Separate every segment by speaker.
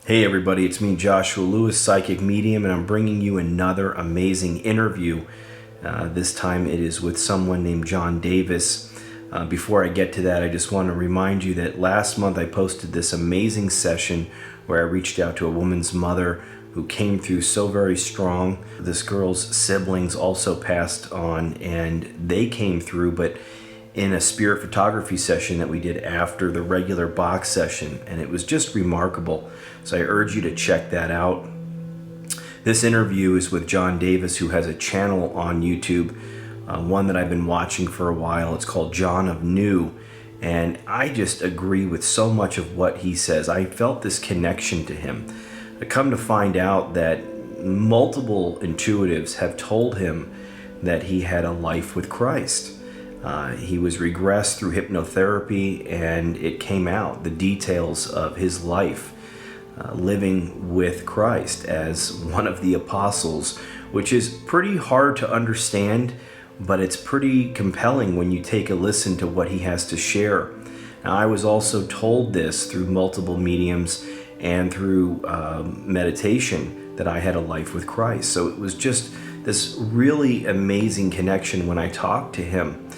Speaker 1: Hey everybody, it's me, Joshua Lewis, Psychic Medium, and I'm bringing you another amazing interview. This time it is with someone named John Davis. Before I get to that, I just want to remind you that last month I posted this amazing session where I reached out to a woman's mother who came through so very strong. This girl's siblings also passed on and they came through, but in a spirit photography session that we did after the regular box session, and it was just remarkable. So I urge you to check that out. This interview is with John Davis, who has a channel on YouTube, one that I've been watching for a while. It's called John of New, and I just agree with so much of what he says. I felt this connection to him. I come to find out that multiple intuitives have told him that he had a life with Christ. He was regressed through hypnotherapy, and it came out, the details of his life living with Christ as one of the apostles, which is pretty hard to understand, but it's pretty compelling when you take a listen to what he has to share. Now, I was also told this through multiple mediums and through meditation that I had a life with Christ. So it was just this really amazing connection when I talked to him.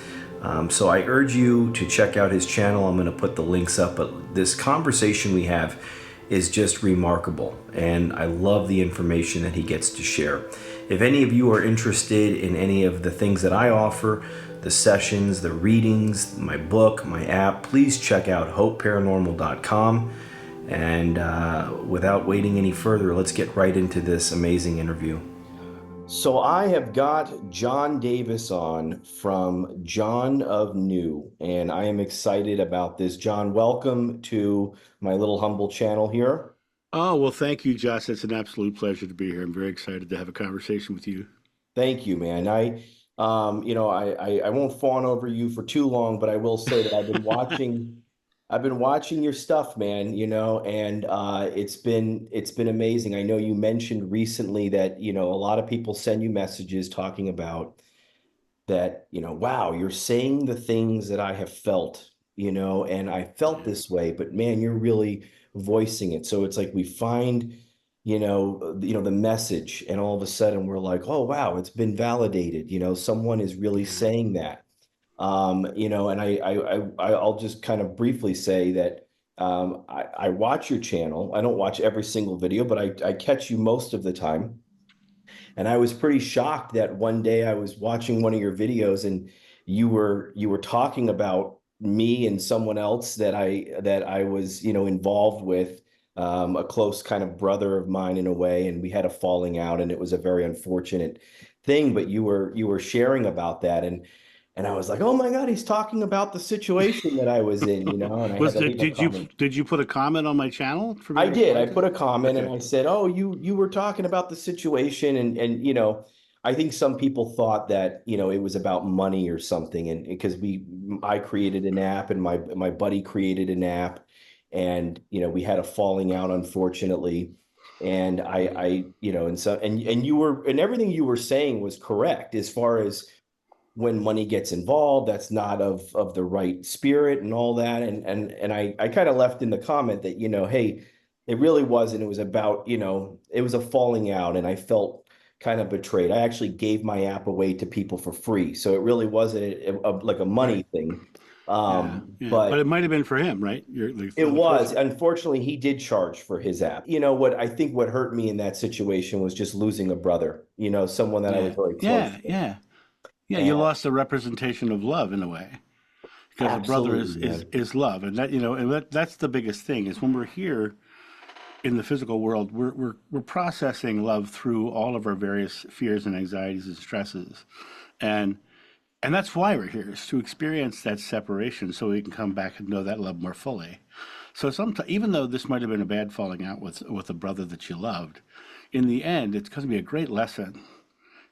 Speaker 1: So I urge you to check out his channel. I'm going to put the links up, but this conversation we have is just remarkable, and I love the information that he gets to share. If any of you are interested in any of the things that I offer, the sessions, the readings, my book, my app, please check out hopeparanormal.com. And without waiting any further, let's get right into this amazing interview. So I have got John Davis on from John of New, and I am excited about this. John, welcome to my little humble channel here.
Speaker 2: Oh, well, thank you, Josh. It's an absolute pleasure to be here. I'm very excited to have a conversation with you.
Speaker 1: Thank you, man. I won't fawn over you for too long, but I will say that I've been watching your stuff, man, and it's been amazing. I know you mentioned recently that, a lot of people send you messages talking about that, wow, you're saying the things that I have felt, and I felt
Speaker 2: Yeah.
Speaker 1: this way, but man, you're really voicing it. So it's like we find, the message, and all of a sudden we're like, oh, wow, it's been validated. Someone is really
Speaker 2: Yeah.
Speaker 1: saying that. And I'll just kind of briefly say that I watch your channel. I don't watch every single video, but I catch you most of the time. And I was pretty shocked that one day I was watching one of your videos and you were talking about me and someone else that I was, involved with, a close kind of brother of mine in a way, and we had a falling out, and it was a very unfortunate thing, but you were sharing about that, and I was like, "Oh my God, he's talking about the situation that I was in," and I had
Speaker 2: Was
Speaker 1: to
Speaker 2: there,
Speaker 1: leave a
Speaker 2: did you
Speaker 1: comment.
Speaker 2: did you put a comment on my channel for me
Speaker 1: I
Speaker 2: to
Speaker 1: did.
Speaker 2: respond
Speaker 1: I put
Speaker 2: to?
Speaker 1: a comment and
Speaker 2: Okay.
Speaker 1: I said, "Oh, you were talking about the situation," and I think some people thought that it was about money or something, and because I created an app and my buddy created an app, and we had a falling out, unfortunately, and and you were, and everything you were saying was correct as far as when money gets involved, that's not of the right spirit and all that. And I kind of left in the comment that, hey, it really wasn't. It was about, it was a falling out, and I felt kind of betrayed. I actually gave my app away to people for free. So it really wasn't like a money
Speaker 2: Right.
Speaker 1: thing.
Speaker 2: Yeah. Yeah. But it
Speaker 1: But
Speaker 2: might have been for him, right? You're the
Speaker 1: it
Speaker 2: other
Speaker 1: was,
Speaker 2: person.
Speaker 1: unfortunately, he did charge for his app. What I think what hurt me in that situation was just losing a brother, someone that I was
Speaker 2: Yeah.
Speaker 1: very close
Speaker 2: Yeah.
Speaker 1: with.
Speaker 2: Yeah. Yeah. You
Speaker 1: And
Speaker 2: lost the representation of love in a way because a brother
Speaker 1: absolutely,
Speaker 2: is
Speaker 1: man.
Speaker 2: is love, and that's the biggest thing is when we're here in the physical world, we're processing love through all of our various fears and anxieties and stresses, and and that's why we're here is to experience that separation, so we can come back and know that love more fully. So sometimes, even though this might have been a bad falling out with a brother that you loved, in the end, it's going to be a great lesson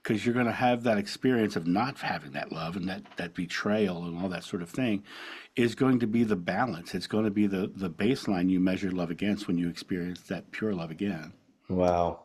Speaker 2: because you're going to have that experience of not having that love and that betrayal and all that sort of thing is going to be the balance. It's going to be the baseline you measure love against when you experience that pure love again.
Speaker 1: Wow.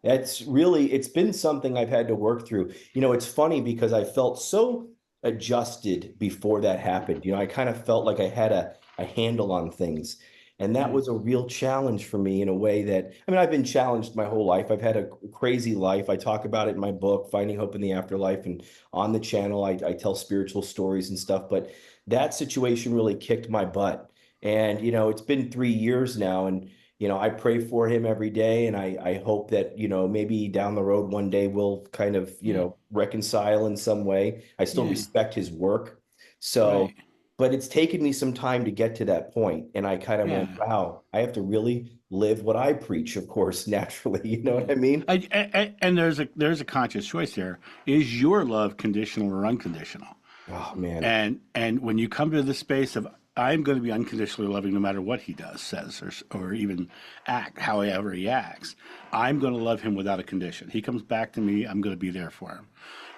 Speaker 1: It's been something I've had to work through. It's funny because I felt so adjusted before that happened. I kind of felt like I had a handle on things. And that
Speaker 2: Mm.
Speaker 1: was a real challenge for me in a way that, I mean, I've been challenged my whole life. I've had a crazy life. I talk about it in my book, Finding Hope in the Afterlife. And on the channel, I tell spiritual stories and stuff. But that situation really kicked my butt. And, it's been 3 years now. And, I pray for him every day. And I hope that, maybe down the road one day we'll kind of,
Speaker 2: Yeah.
Speaker 1: reconcile in some way. I still
Speaker 2: Yeah.
Speaker 1: respect his work. So,
Speaker 2: Right.
Speaker 1: but it's taken me some time to get to that point. And I kind of went,
Speaker 2: Yeah.
Speaker 1: wow, I have to really live what I preach, of course, naturally. You know
Speaker 2: Yeah.
Speaker 1: what I mean?
Speaker 2: And there's a conscious choice there. Is your love conditional or unconditional?
Speaker 1: Oh, man.
Speaker 2: And when you come to the space of I'm going to be unconditionally loving no matter what he does, says, or even act, however he acts. I'm going to love him without a condition. He comes back to me, I'm going to be there for him.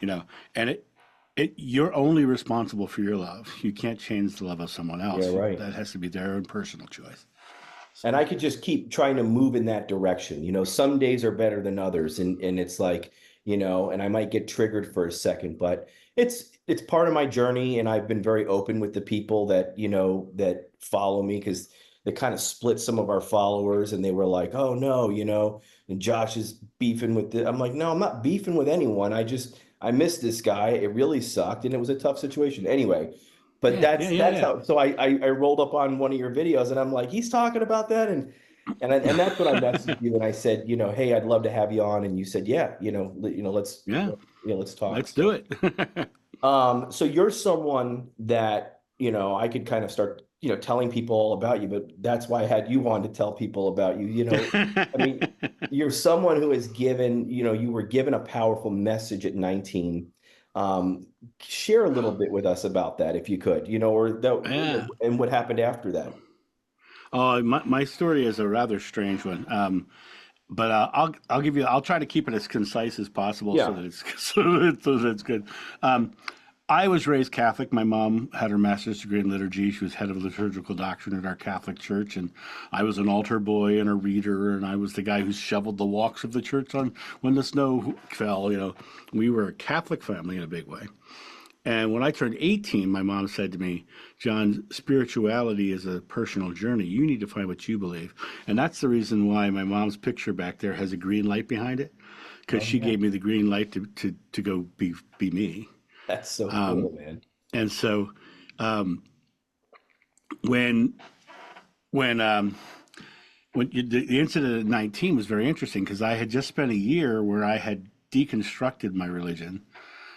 Speaker 2: You know, and you're only responsible for your love. You can't change the love of someone
Speaker 1: Yeah,
Speaker 2: else.
Speaker 1: right.
Speaker 2: That has to be their own personal choice.
Speaker 1: And
Speaker 2: So,
Speaker 1: I could just keep trying to move in that direction. Some days are better than others, and it's like, and I might get triggered for a second, but it's part of my journey, and I've been very open with the people that, that follow me, because they kind of split some of our followers, and they were like, "Oh no, and Josh is beefing with the." I'm like, "No, I'm not beefing with anyone. I missed this guy. It really sucked, and it was a tough situation." Anyway, but
Speaker 2: yeah, yeah,
Speaker 1: that's
Speaker 2: yeah,
Speaker 1: how. So I rolled up on one of your videos, and I'm like, he's talking about that, and that's when I messaged
Speaker 2: yeah.
Speaker 1: you, and I said, hey, I'd love to have you on, and you said, yeah, let's
Speaker 2: Yeah,
Speaker 1: let's talk.
Speaker 2: let's do
Speaker 1: So,
Speaker 2: it.
Speaker 1: so you're someone that I could kind of start telling people all about you, but that's why I had you on to tell people about you. I mean, you're someone who has given, you were given a powerful message at 19. Um, Share a little bit with us about that, if you could, or
Speaker 2: Yeah.
Speaker 1: and what happened after that.
Speaker 2: Oh, my story is a rather strange one. But I'll try to keep it as concise as possible so
Speaker 1: Yeah.
Speaker 2: that it's so that it's good. Um, I was raised Catholic. My mom had her master's degree in liturgy. She was head of liturgical doctrine at our Catholic church, and I was an altar boy and a reader, and I was the guy who shoveled the walks of the church on when the snow fell. We were a Catholic family in a big way. And when I turned 18, my mom said to me, John, spirituality is a personal journey. You need to find what you believe. And that's the reason why my mom's picture back there has a green light behind it, because
Speaker 1: Oh,
Speaker 2: she
Speaker 1: yeah.
Speaker 2: gave me the green light to go be me.
Speaker 1: That's so
Speaker 2: Um,
Speaker 1: cool, man.
Speaker 2: and so when when the incident at 19 was very interesting because I had just spent a year where I had deconstructed my religion.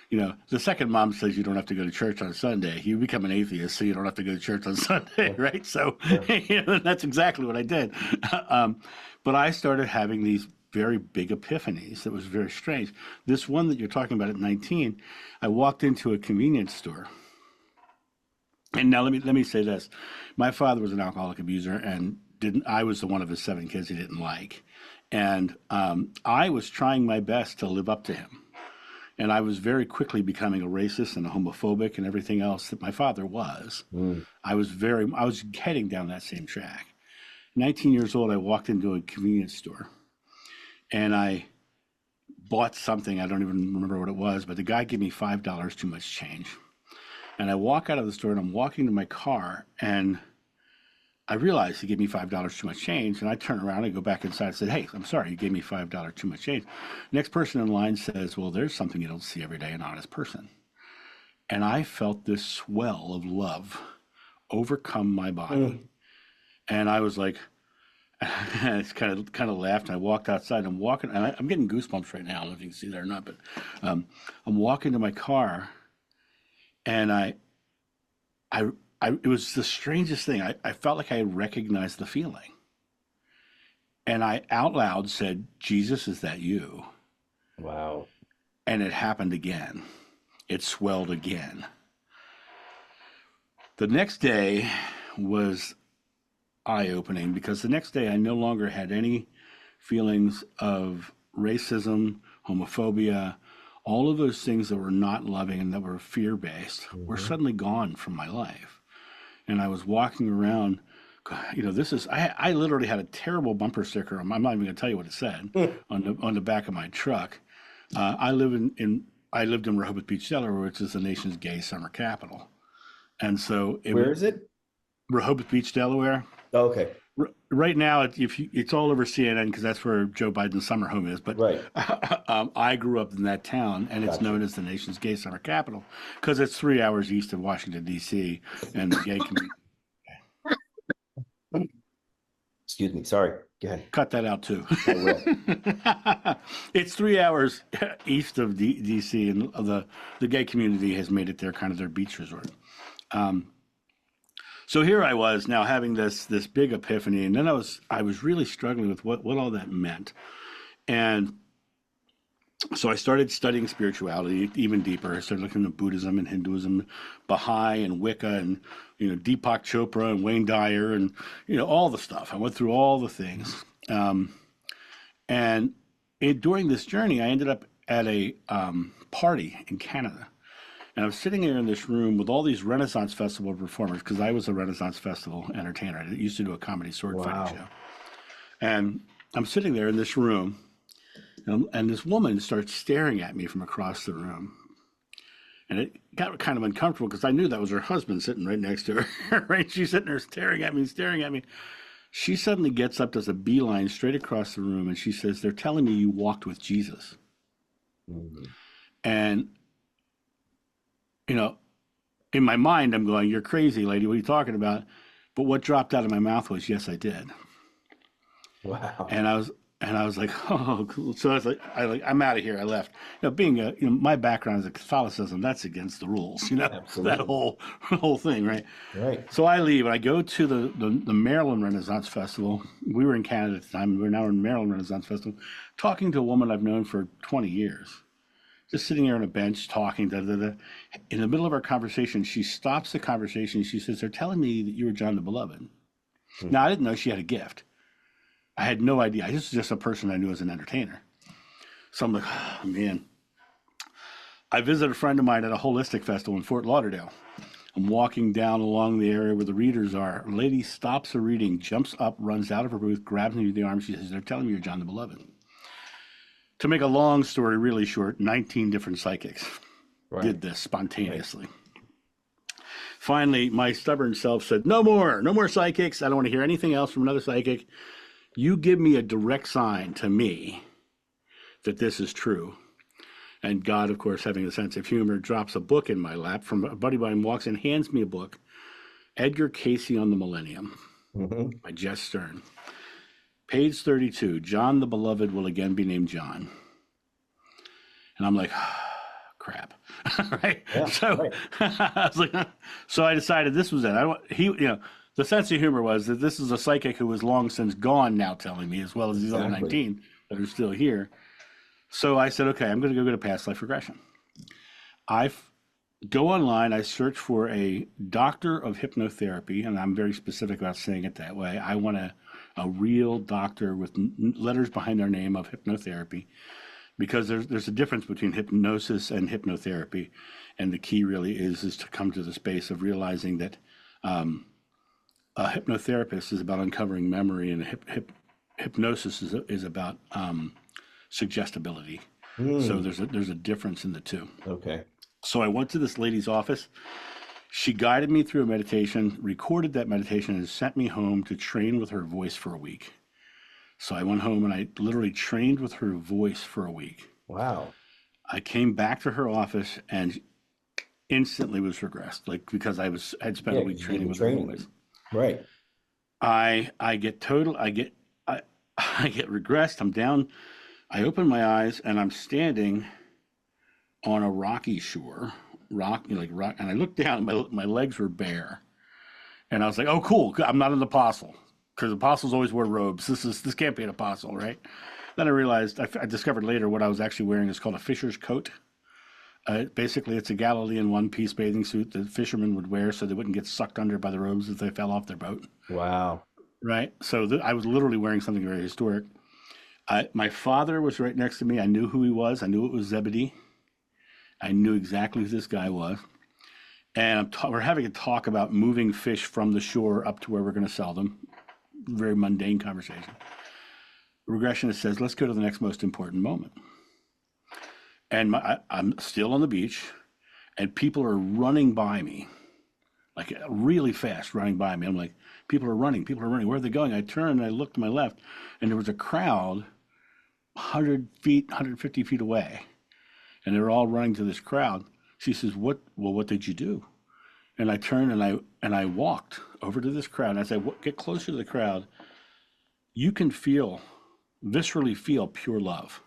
Speaker 2: The second mom says you don't have to go to church on Sunday. You become an atheist, so you don't have to go to church on Sunday,
Speaker 1: Sure,
Speaker 2: right? So
Speaker 1: sure.
Speaker 2: that's exactly what I did. Um, but I started having these very big epiphanies that was very strange. This one that you're talking about at 19, I walked into a convenience store. And now let me say this. My father was an alcoholic abuser and didn't I was the one of his 7 kids he didn't like. And I was trying my best to live up to him. And I was very quickly becoming a racist and a homophobic and everything else that my father was.
Speaker 1: Mm.
Speaker 2: I was heading down that same track. 19 years old, I walked into a convenience store and I bought something. I don't even remember what it was, but the guy gave me $5 too much change. And I walk out of the store and I'm walking to my car and I realized he gave me $5 too much change. And I turn around and go back inside and said, "Hey, I'm sorry, you gave me $5 too much change." Next person in line says, "Well, there's something you don't see every day, an honest person." And I felt this swell of love overcome my body.
Speaker 1: Mm.
Speaker 2: And I was like, I kind of laughed. And I walked outside. I'm walking, and I'm getting goosebumps right now. I don't know if you can see that or not, but um, I'm walking to my car, and I, it was the strangest thing. I felt like I recognized the feeling, and I out loud said, "Jesus, is that you?"
Speaker 1: Wow.
Speaker 2: And it happened again. It swelled again. The next day was eye opening because the next day I no longer had any feelings of racism, homophobia, all of those things that were not loving and that were fear based were
Speaker 1: Hmm.
Speaker 2: suddenly gone from my life. And I was walking around. I literally had a terrible bumper sticker. I'm not even going to tell you what it said on the back of my truck. I live I lived in Rehoboth Beach, Delaware, which is the nation's gay summer capital. And so it was
Speaker 1: Where is it?
Speaker 2: Rehoboth Beach, Delaware.
Speaker 1: Okay.
Speaker 2: right now, it's all over CNN because that's where Joe Biden's summer home is. But
Speaker 1: Right.
Speaker 2: I grew up in that town, and it's
Speaker 1: Gotcha.
Speaker 2: known as the nation's gay summer capital because it's 3 hours east of Washington D.C. and the gay community.
Speaker 1: Excuse me. Sorry. Go ahead.
Speaker 2: Cut that out too.
Speaker 1: I will.
Speaker 2: It's 3 hours east of D.C. and the gay community has made it kind of their beach resort. So here I was now having this big epiphany, and then I was really struggling with what all that meant, and so I started studying spirituality even deeper. I started looking at Buddhism and Hinduism, Baha'i and Wicca, and Deepak Chopra and Wayne Dyer, and all the stuff. I went through all the things, and during this journey, I ended up at a party in Canada. And I was sitting here in this room with all these Renaissance Festival performers because I was a Renaissance Festival entertainer. I used to do a comedy sword fighting show. And I'm sitting there in this room, and this woman starts staring at me from across the room. And it got kind of uncomfortable because I knew that was her husband sitting right next to her. Right? She's sitting there staring at me, staring at me. She suddenly gets up, does a beeline straight across the room, and she says, "They're telling me you walked with Jesus." Mm-hmm. And in my mind, I'm going, "You're crazy, lady. What are you talking about?" But what dropped out of my mouth was, "Yes, I did."
Speaker 1: Wow.
Speaker 2: And I was like, "Oh, cool." So I was like, I'm out of here. I left. Being my background is Catholicism. That's against the rules.
Speaker 1: Absolutely.
Speaker 2: That whole thing, right?
Speaker 1: Right.
Speaker 2: So I leave, and I go to the Maryland Renaissance Festival. We were in Canada at the time. We're now in Maryland Renaissance Festival, talking to a woman I've known for 20 years. Just sitting there on a bench talking. In the middle of our conversation, she stops the conversation. She says, "They're telling me that you were John the Beloved." Mm-hmm. Now, I didn't know she had a gift. I had no idea. This is just a person I knew as an entertainer. So I'm like, oh, man. I visited a friend of mine at a holistic festival in Fort Lauderdale. I'm walking down along the area where the readers are. A lady stops her reading, jumps up, runs out of her booth, grabs me with the arm. She says, "They're telling me you're John the Beloved." To make a long story really short, 19 different psychics did this spontaneously. Right. Finally, my stubborn self said, no more psychics. I don't want to hear anything else from another psychic. You give me a direct sign to me that this is true. And God, of course, having a sense of humor, drops a book in my lap. From a buddy of mine walks in, hands me a book, Edgar Cayce on the Millennium, by Jess Stern. Page 32, John the Beloved will again be named John. And I'm like, oh, crap. Right?
Speaker 1: Yeah,
Speaker 2: so
Speaker 1: right.
Speaker 2: I was like, so I decided this was it. The sense of humor was that this is a psychic who was long since gone now telling me, as well as these other 19 that are still here. So I said, okay, I'm going to go get a past life regression. I go online, I search for a doctor of hypnotherapy, and I'm very specific about saying it that way. I want a real doctor with letters behind their name of hypnotherapy, because there's a difference between hypnosis and hypnotherapy, and the key really is to come to the space of realizing that a hypnotherapist is about uncovering memory, and hypnosis is about suggestibility. So there's a difference in the two. Okay. So I went to this lady's office. She guided me through a meditation, recorded that meditation, and sent me home to train with her voice for a week. So I went home and I literally trained with her voice for a week. Wow. I came back to her office and instantly was regressed, because I had spent a week training with her voice. Right. I get regressed. I'm down. I open my eyes and I'm standing on a rocky shore, rock, and I looked down and my legs were bare. And I was like, oh, cool. I'm not an apostle, because apostles always wear robes. This can't be an apostle, right? Then I realized, I discovered later what I was actually wearing is called a fisher's coat. Basically, it's a Galilean one-piece bathing suit that fishermen would wear so they wouldn't get sucked under by the robes if they fell off their boat. Wow. Right? So I was literally wearing something very historic. My father was right next to me. I knew who he was. I knew it was Zebedee. I knew exactly who this guy was. And we're having a talk about moving fish from the shore up to where we're going to sell them. Very mundane conversation. Regressionist says, let's go to the next most important moment. And I'm still on the beach, and people are running by me, like really fast, running by me. I'm like, people are running. People are running. Where are they going? I turned and I looked to my left, and there was a crowd 100 feet, 150 feet away, and they're all running to this crowd. She says, "What? Well, what did you do?" And I turned and I walked over to this crowd. And I said, "Get closer to the crowd. You can viscerally feel pure love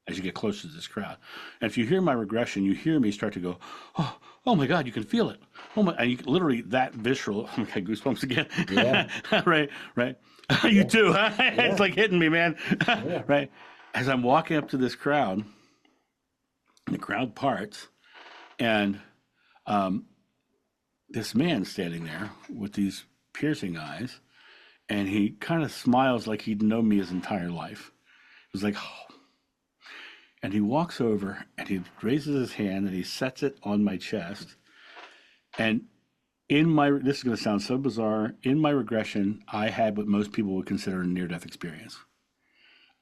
Speaker 2: as you get closer to this crowd. And if you hear my regression, you hear me start to go, oh my God, you can feel it. Oh my, and you literally that visceral. Okay, goosebumps again.
Speaker 1: Yeah.
Speaker 2: right. You too. Huh? It's like hitting me, man. Right. As I'm walking up to this crowd, the crowd parts, and this man standing there with these piercing eyes, and he kind of smiles like he'd known me his entire life. It was like, oh. And he walks over and he raises his hand and he sets it on my chest. And this is going to sound so bizarre, in my regression, I had what most people would consider a near-death experience.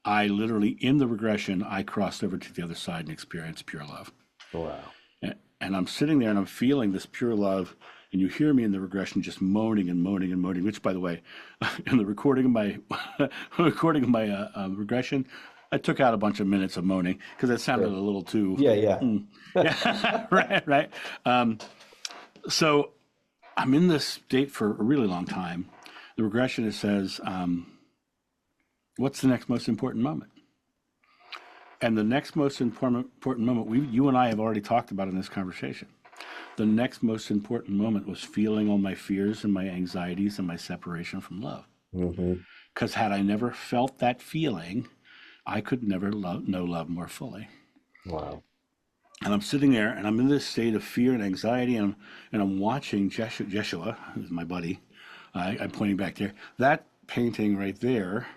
Speaker 2: I literally, in the regression, I crossed over to the other side and experienced pure love.
Speaker 1: Wow.
Speaker 2: And I'm sitting there and I'm feeling this pure love. And you hear me in the regression just moaning and moaning and moaning, which, by the way, in the recording of my regression, I took out a bunch of minutes of moaning because it sounded a little too.
Speaker 1: Yeah.
Speaker 2: Yeah. Right. So I'm in this state for a really long time. The regression, it says, what's the next most important moment? And the next most important moment, you and I have already talked about in this conversation. The next most important moment was feeling all my fears and my anxieties and my separation from love. Because had I never felt that feeling, I could never know love more fully.
Speaker 1: Wow.
Speaker 2: And I'm sitting there and I'm in this state of fear and anxiety, and I'm watching Yeshua, who's my buddy. I'm pointing back there. That painting right there,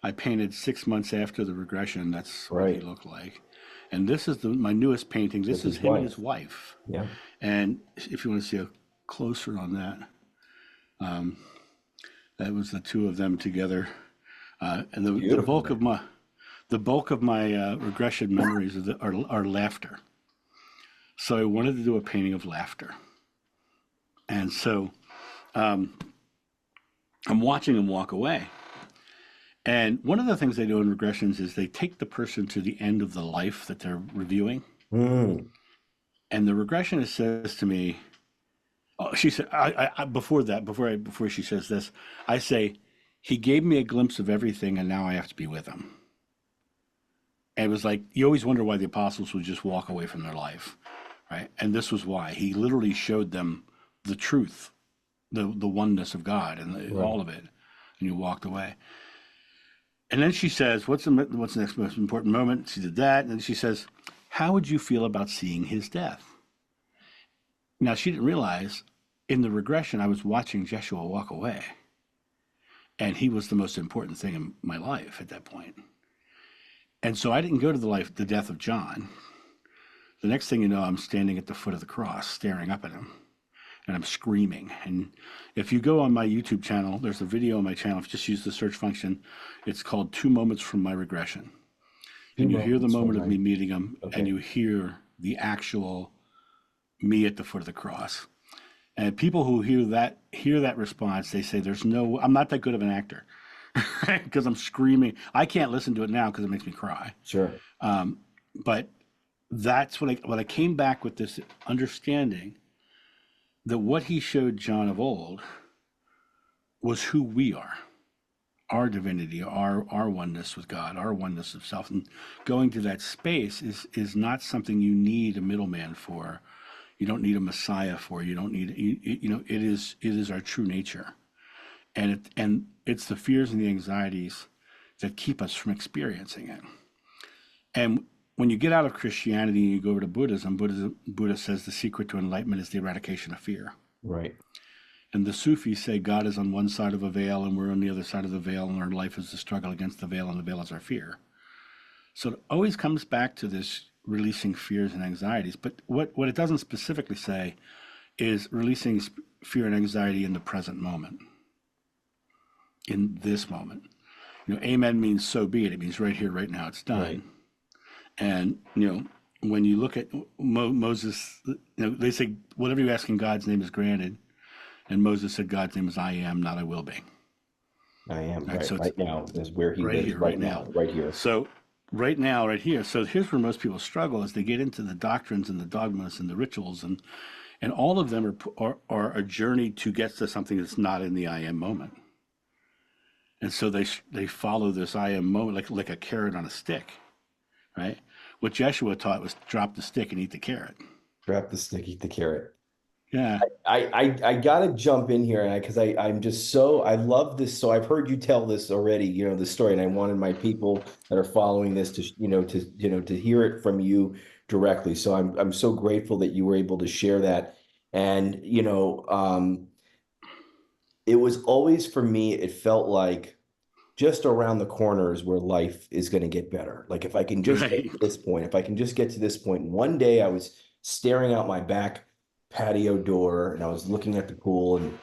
Speaker 2: I painted 6 months after the regression. That's what he looked like. And this is my newest painting. This is him and his wife.
Speaker 1: Yeah.
Speaker 2: And if you want to see a closer on that, that was the two of them together. And the bulk of my regression memories are laughter. So I wanted to do a painting of laughter. And so I'm watching them walk away. And one of the things they do in regressions is they take the person to the end of the life that they're reviewing. And the regressionist says to me, she said, before she says this, I say, he gave me a glimpse of everything and now I have to be with him. And it was like, you always wonder why the apostles would just walk away from their life, right? And this was why. He literally showed them the truth, the oneness of God and all of it. And you walked away. And then she says, what's the next most important moment? She did that. And then she says, how would you feel about seeing his death? Now, she didn't realize in the regression, I was watching Yeshua walk away. And he was the most important thing in my life at that point. And so I didn't go to the death of John. The next thing you know, I'm standing at the foot of the cross, staring up at him. And I'm screaming. And if you go on my YouTube channel, there's a video on my channel. If you just use the search function, it's called 2 Moments from My Regression. And you hear the moment of me meeting him, and you hear the actual me at the foot of the cross. And people who hear that response, they say, I'm not that good of an actor because I'm screaming. I can't listen to it now because it makes me cry.
Speaker 1: Sure.
Speaker 2: But that's when I came back with this understanding that what he showed John of old was who we are, our divinity, our oneness with God, our oneness of self. And going to that space is not something you need a middleman for. You don't need a Messiah for. You don't need, it is our true nature. And it's the fears and the anxieties that keep us from experiencing it. And when you get out of Christianity and you go over to Buddhism, Buddha says the secret to enlightenment is the eradication of fear.
Speaker 1: Right.
Speaker 2: And the Sufis say God is on one side of a veil and we're on the other side of the veil, and our life is the struggle against the veil, and the veil is our fear. So it always comes back to this releasing fears and anxieties. But what it doesn't specifically say is releasing fear and anxiety in the present moment, in this moment. Amen means so be it. It means right here, right now, it's done. Right. And, when you look at Moses, they say, whatever you ask in God's name is granted. And Moses said, God's name is I am, not I will be.
Speaker 1: I am
Speaker 2: Right. So it's
Speaker 1: right now is where he
Speaker 2: right
Speaker 1: lives
Speaker 2: here,
Speaker 1: right
Speaker 2: right now.
Speaker 1: now, right here.
Speaker 2: So right now, right here. So here's where most people struggle is they get into the doctrines and the dogmas and the rituals, and all of them are a journey to get to something that's not in the I am moment. And so they follow this I am moment like a carrot on a stick, right? What Yeshua taught was drop the stick and eat the carrot.
Speaker 1: Grab the stick, eat the carrot.
Speaker 2: Yeah.
Speaker 1: I gotta jump in here because I'm just so I love this. So I've heard you tell this already, the story, and I wanted my people that are following this to to hear it from you directly. So I'm so grateful that you were able to share that. And it was always for me, it felt like just around the corner is where life is going to get better. Like if I can just get
Speaker 2: Right.
Speaker 1: to this point, if I can just get to this point. And one day I was staring out my back patio door and I was looking at the pool and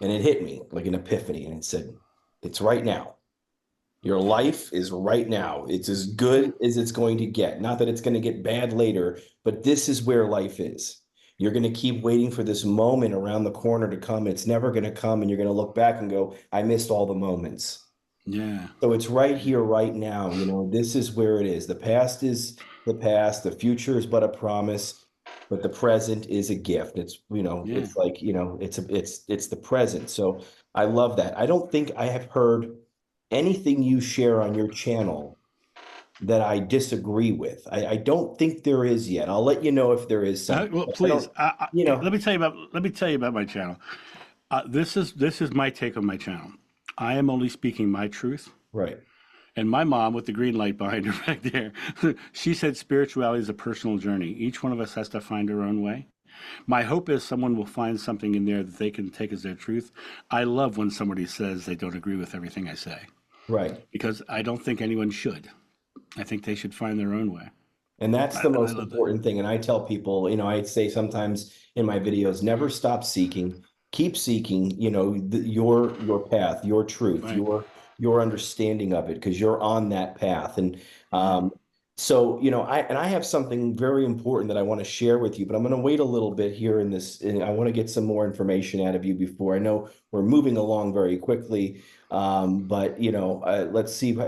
Speaker 1: it hit me like an epiphany and it said, it's right now. Your life is right now. It's as good as it's going to get. Not that it's going to get bad later, but this is where life is. You're going to keep waiting for this moment around the corner to come. It's never going to come. And you're going to look back and go, I missed all the moments.
Speaker 2: Yeah.
Speaker 1: So it's right here, right now. This is where it is. The past is the past. The future is but a promise, but the present is a gift.
Speaker 2: Yeah.
Speaker 1: It's like, it's the present. So I love that. I don't think I have heard anything you share on your channel that I disagree with. I don't think there is yet. I'll let you know if there is something.
Speaker 2: Well,
Speaker 1: But I
Speaker 2: please.
Speaker 1: don't, you know,
Speaker 2: Let me tell you about my channel. This is my take on my channel. I am only speaking my truth.
Speaker 1: right.
Speaker 2: And my mom, with the green light behind her back there, she said spirituality is a personal journey. Each one of us has to find our own way. My hope is someone will find something in there that they can take as their truth. I love when somebody says they don't agree with everything I say
Speaker 1: Right.
Speaker 2: because I don't think anyone should. I think they should find their own way.
Speaker 1: And that's the
Speaker 2: And I
Speaker 1: most
Speaker 2: love that.
Speaker 1: important thing. And I tell people, I say sometimes in my videos, never stop seeking. Keep seeking, your path, your truth,
Speaker 2: Right.
Speaker 1: your understanding of it, because you're on that path. And
Speaker 2: Yeah.
Speaker 1: so, I have something very important that I want to share with you, but I'm going to wait a little bit here in this, and I want to get some more information out of you before I know we're moving along very quickly. But let's see.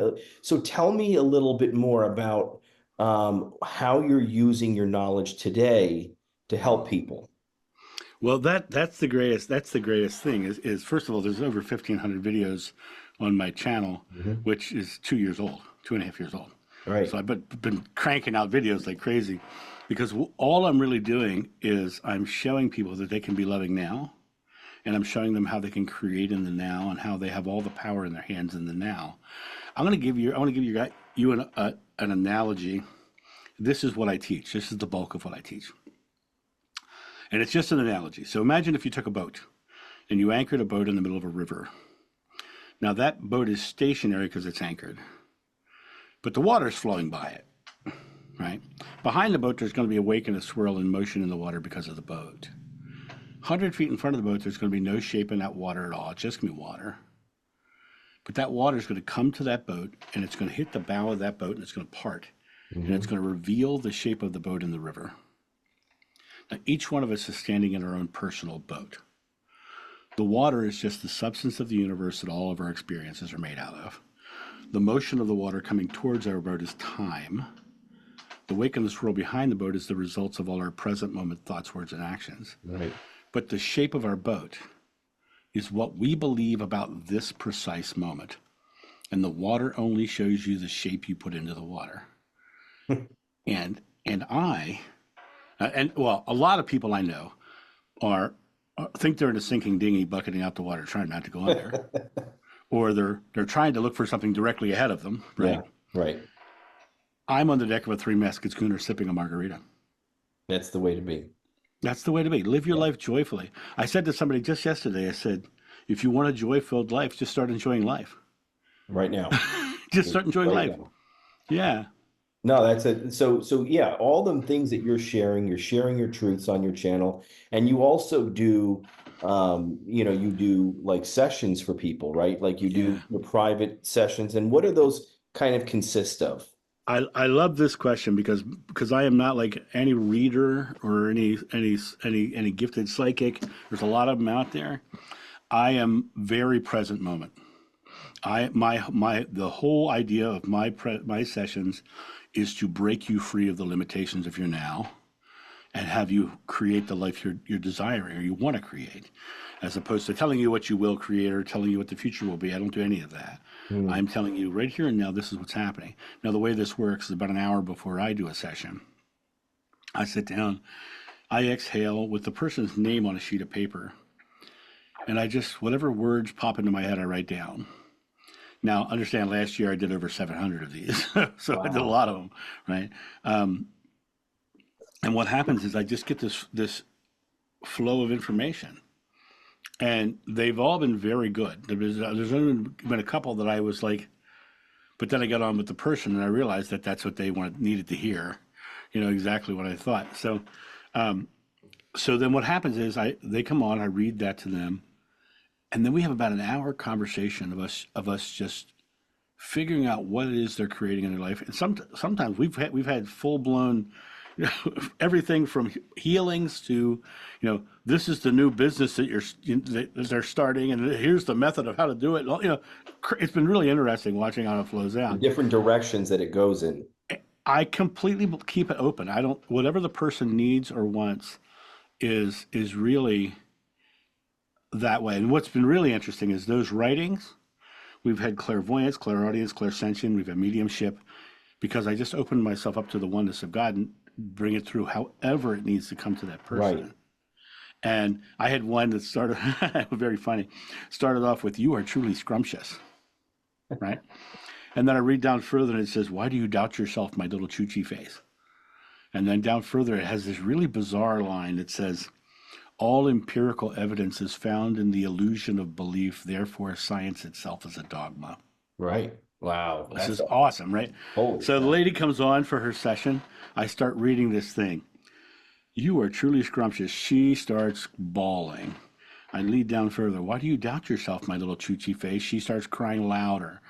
Speaker 1: So tell me a little bit more about how you're using your knowledge today to help people.
Speaker 2: Well, that's the greatest thing is first of all, there's over 1,500 videos on my channel,
Speaker 1: Mhm.
Speaker 2: which is 2 years old, 2.5 years old.
Speaker 1: Right.
Speaker 2: So I've been cranking out videos like crazy because all I'm really doing is I'm showing people that they can be loving now, and I'm showing them how they can create in the now and how they have all the power in their hands in the now. I want to give you an analogy. This is what I teach. This is the bulk of what I teach. And it's just an analogy. So imagine if you took a boat and you anchored a boat in the middle of a river. Now that boat is stationary because it's anchored, but the water is flowing by it, right? Behind the boat, there's going to be a wake and a swirl and motion in the water because of the boat. 100 feet in front of the boat, there's going to be no shape in that water at all. It's just going to be water. But that water is going to come to that boat and it's going to hit the bow of that boat and it's going to part. And it's going to reveal the shape of the boat in the river. Now, each one of us is standing in our own personal boat. The water is just the substance of the universe that all of our experiences are made out of. The motion of the water coming towards our boat is time. The wake and the swirl behind the boat is the results of all our present moment thoughts, words, and actions.
Speaker 1: Right.
Speaker 2: But the shape of our boat is what we believe about this precise moment. And the water only shows you the shape you put into the water. and I, and well, a lot of people I know think they're in a sinking dinghy bucketing out the water, trying not to go under, or they're trying to look for something directly ahead of them. Right.
Speaker 1: Yeah. Right.
Speaker 2: I'm on the deck of a three-masted schooner sipping a margarita.
Speaker 1: That's the way to be.
Speaker 2: That's the way to be. Live your life joyfully. I said to somebody just yesterday, I said, if you want a joy-filled life, just start enjoying life.
Speaker 1: Right now.
Speaker 2: Just start enjoying
Speaker 1: Right
Speaker 2: life.
Speaker 1: now.
Speaker 2: Yeah.
Speaker 1: No, that's it. So yeah, all the things that you're sharing your truths on your channel, and you also do, you do like sessions for people, right? Like you do
Speaker 2: Yeah.
Speaker 1: your private sessions, and what do those kind of consist of?
Speaker 2: I love this question because I am not like any reader or any gifted psychic. There's a lot of them out there. I am very present moment. The whole idea of my sessions is to break you free of the limitations of your now and have you create the life you're desiring or you want to create, as opposed to telling you what you will create or telling you what the future will be. I don't do any of that.
Speaker 1: Mm.
Speaker 2: I'm telling you right here and now, this is what's happening. Now, the way this works is about an hour before I do a session, I sit down, I exhale with the person's name on a sheet of paper, and I just, whatever words pop into my head, I write down. Now, understand, last year I did over 700 of these, so I did a
Speaker 1: Wow.
Speaker 2: lot of them, right? And what happens is I just get this flow of information, and they've all been very good. There's only been a couple that I was like, but then I got on with the person, and I realized that that's what they needed to hear, exactly what I thought. So then what happens is they come on, I read that to them, and then we have about an hour conversation of us just figuring out what it is they're creating in their life. And sometimes we've had full blown, everything from healings to, this is the new business that they're starting, and here's the method of how to do it. It's been really interesting watching how it flows
Speaker 1: The
Speaker 2: out.
Speaker 1: different directions that it goes in.
Speaker 2: I completely keep it open. I don't, whatever the person needs or wants is really that way. And what's been really interesting is those writings. We've had clairvoyance, clairaudience, clairsentient. We've had mediumship, because I just opened myself up to the oneness of God and bring it through however it needs to come to that
Speaker 1: Right.
Speaker 2: person. And I had one that started very funny. Started off with, "You are truly scrumptious," right? And then I read down further and it says, "Why do you doubt yourself, my little choochie face?" And then down further it has this really bizarre line that says, "All empirical evidence is found in the illusion of belief, therefore science itself is a dogma."
Speaker 1: Right. Wow.
Speaker 2: This
Speaker 1: That's
Speaker 2: is awesome, right?
Speaker 1: holy
Speaker 2: So the
Speaker 1: cow.
Speaker 2: lady comes on for her session. I start reading this thing. "You are truly scrumptious." She starts bawling. I lead down further. "Why do you doubt yourself, my little choochie face?" She starts crying louder.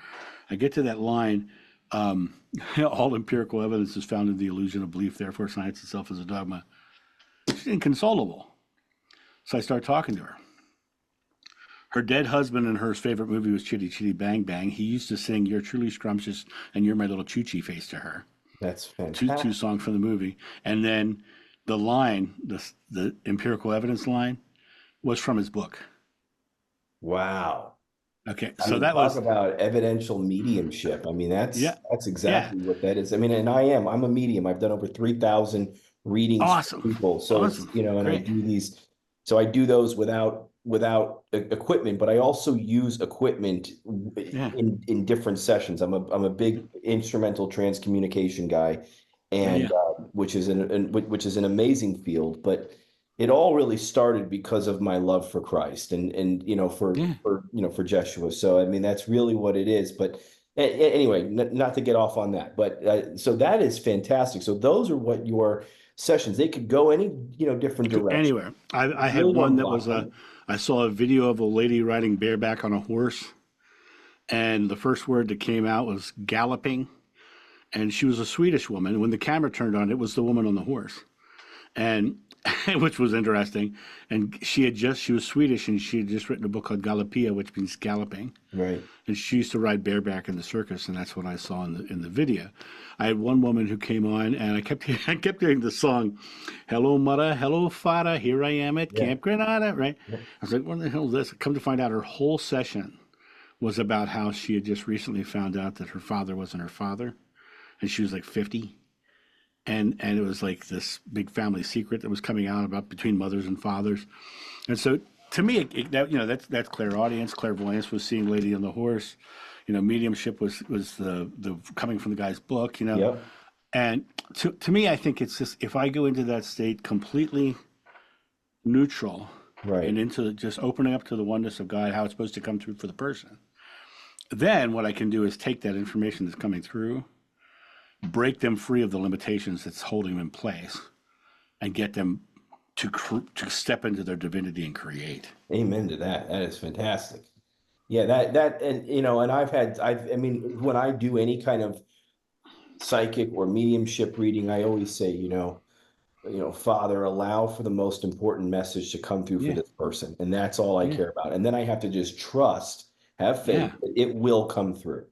Speaker 2: I get to that line, um, "All empirical evidence is found in the illusion of belief, therefore science itself is a dogma." She's inconsolable. So I start talking to her. Her dead husband and her favorite movie was Chitty Chitty Bang Bang. He used to sing "You're truly scrumptious" and "You're my little choochie face" to her.
Speaker 1: That's
Speaker 2: Two
Speaker 1: fantastic.
Speaker 2: songs from the movie. And then the line, the empirical evidence line, was from his book.
Speaker 1: Wow.
Speaker 2: Okay,
Speaker 1: I
Speaker 2: so
Speaker 1: mean,
Speaker 2: that
Speaker 1: talk
Speaker 2: was,
Speaker 1: about evidential mediumship. I mean,
Speaker 2: yeah,
Speaker 1: that's
Speaker 2: yeah,
Speaker 1: exactly what that is. I mean, and I'm a medium. I've done over 3,000 readings for
Speaker 2: awesome,
Speaker 1: people. So it's,
Speaker 2: awesome,
Speaker 1: and I
Speaker 2: great,
Speaker 1: do these, so I do those without equipment, but I also use equipment
Speaker 2: yeah,
Speaker 1: in different sessions. I'm a big instrumental transcommunication guy,
Speaker 2: yeah,
Speaker 1: and
Speaker 2: yeah,
Speaker 1: which is an amazing field, but it all really started because of my love for Christ and
Speaker 2: yeah.
Speaker 1: for Jeshua. So I mean that's really what it is. But anyway, not to get off on that, but so that is fantastic. So those are what your sessions. They could go any different
Speaker 2: It could,
Speaker 1: direction.
Speaker 2: anywhere. I had
Speaker 1: Really
Speaker 2: one
Speaker 1: don't
Speaker 2: that
Speaker 1: block
Speaker 2: was
Speaker 1: on it.
Speaker 2: I saw a video of a lady riding bareback on a horse, and the first word that came out was galloping, and she was a Swedish woman. When the camera turned on, it was the woman on the horse, and which was interesting. And she was Swedish, and she had just written a book called Galoppia, which means galloping.
Speaker 1: Right.
Speaker 2: And she used to ride bareback in the circus, and that's what I saw in the video. I had one woman who came on, and I kept hearing the song, "Hello, mother, hello, father, here I am at
Speaker 1: Yeah.
Speaker 2: Camp Granada," right?
Speaker 1: Yeah.
Speaker 2: I was like, "What the hell is this?" Come to find out, her whole session was about how she had just recently found out that her father wasn't her father, and she was like 50, and it was like this big family secret that was coming out about between mothers and fathers. And so to me, that's clairaudience, clairvoyance was seeing lady on the horse. Mediumship was the coming from the guy's book.
Speaker 1: Yep.
Speaker 2: And to me, I think it's just, if I go into that state completely neutral and
Speaker 1: Right.
Speaker 2: into just opening up to the oneness of God, how it's supposed to come through for the person, then what I can do is take that information that's coming through, break them free of the limitations that's holding them in place, and get them to step into their divinity and create.
Speaker 1: Amen to that. That is fantastic. Yeah, that and and I mean when I do any kind of psychic or mediumship reading, I always say, Father, allow for the most important message to come through for
Speaker 2: Yeah,
Speaker 1: this person. And that's all I
Speaker 2: yeah,
Speaker 1: care about. And then I have to just trust, have faith
Speaker 2: yeah,
Speaker 1: that it will come through.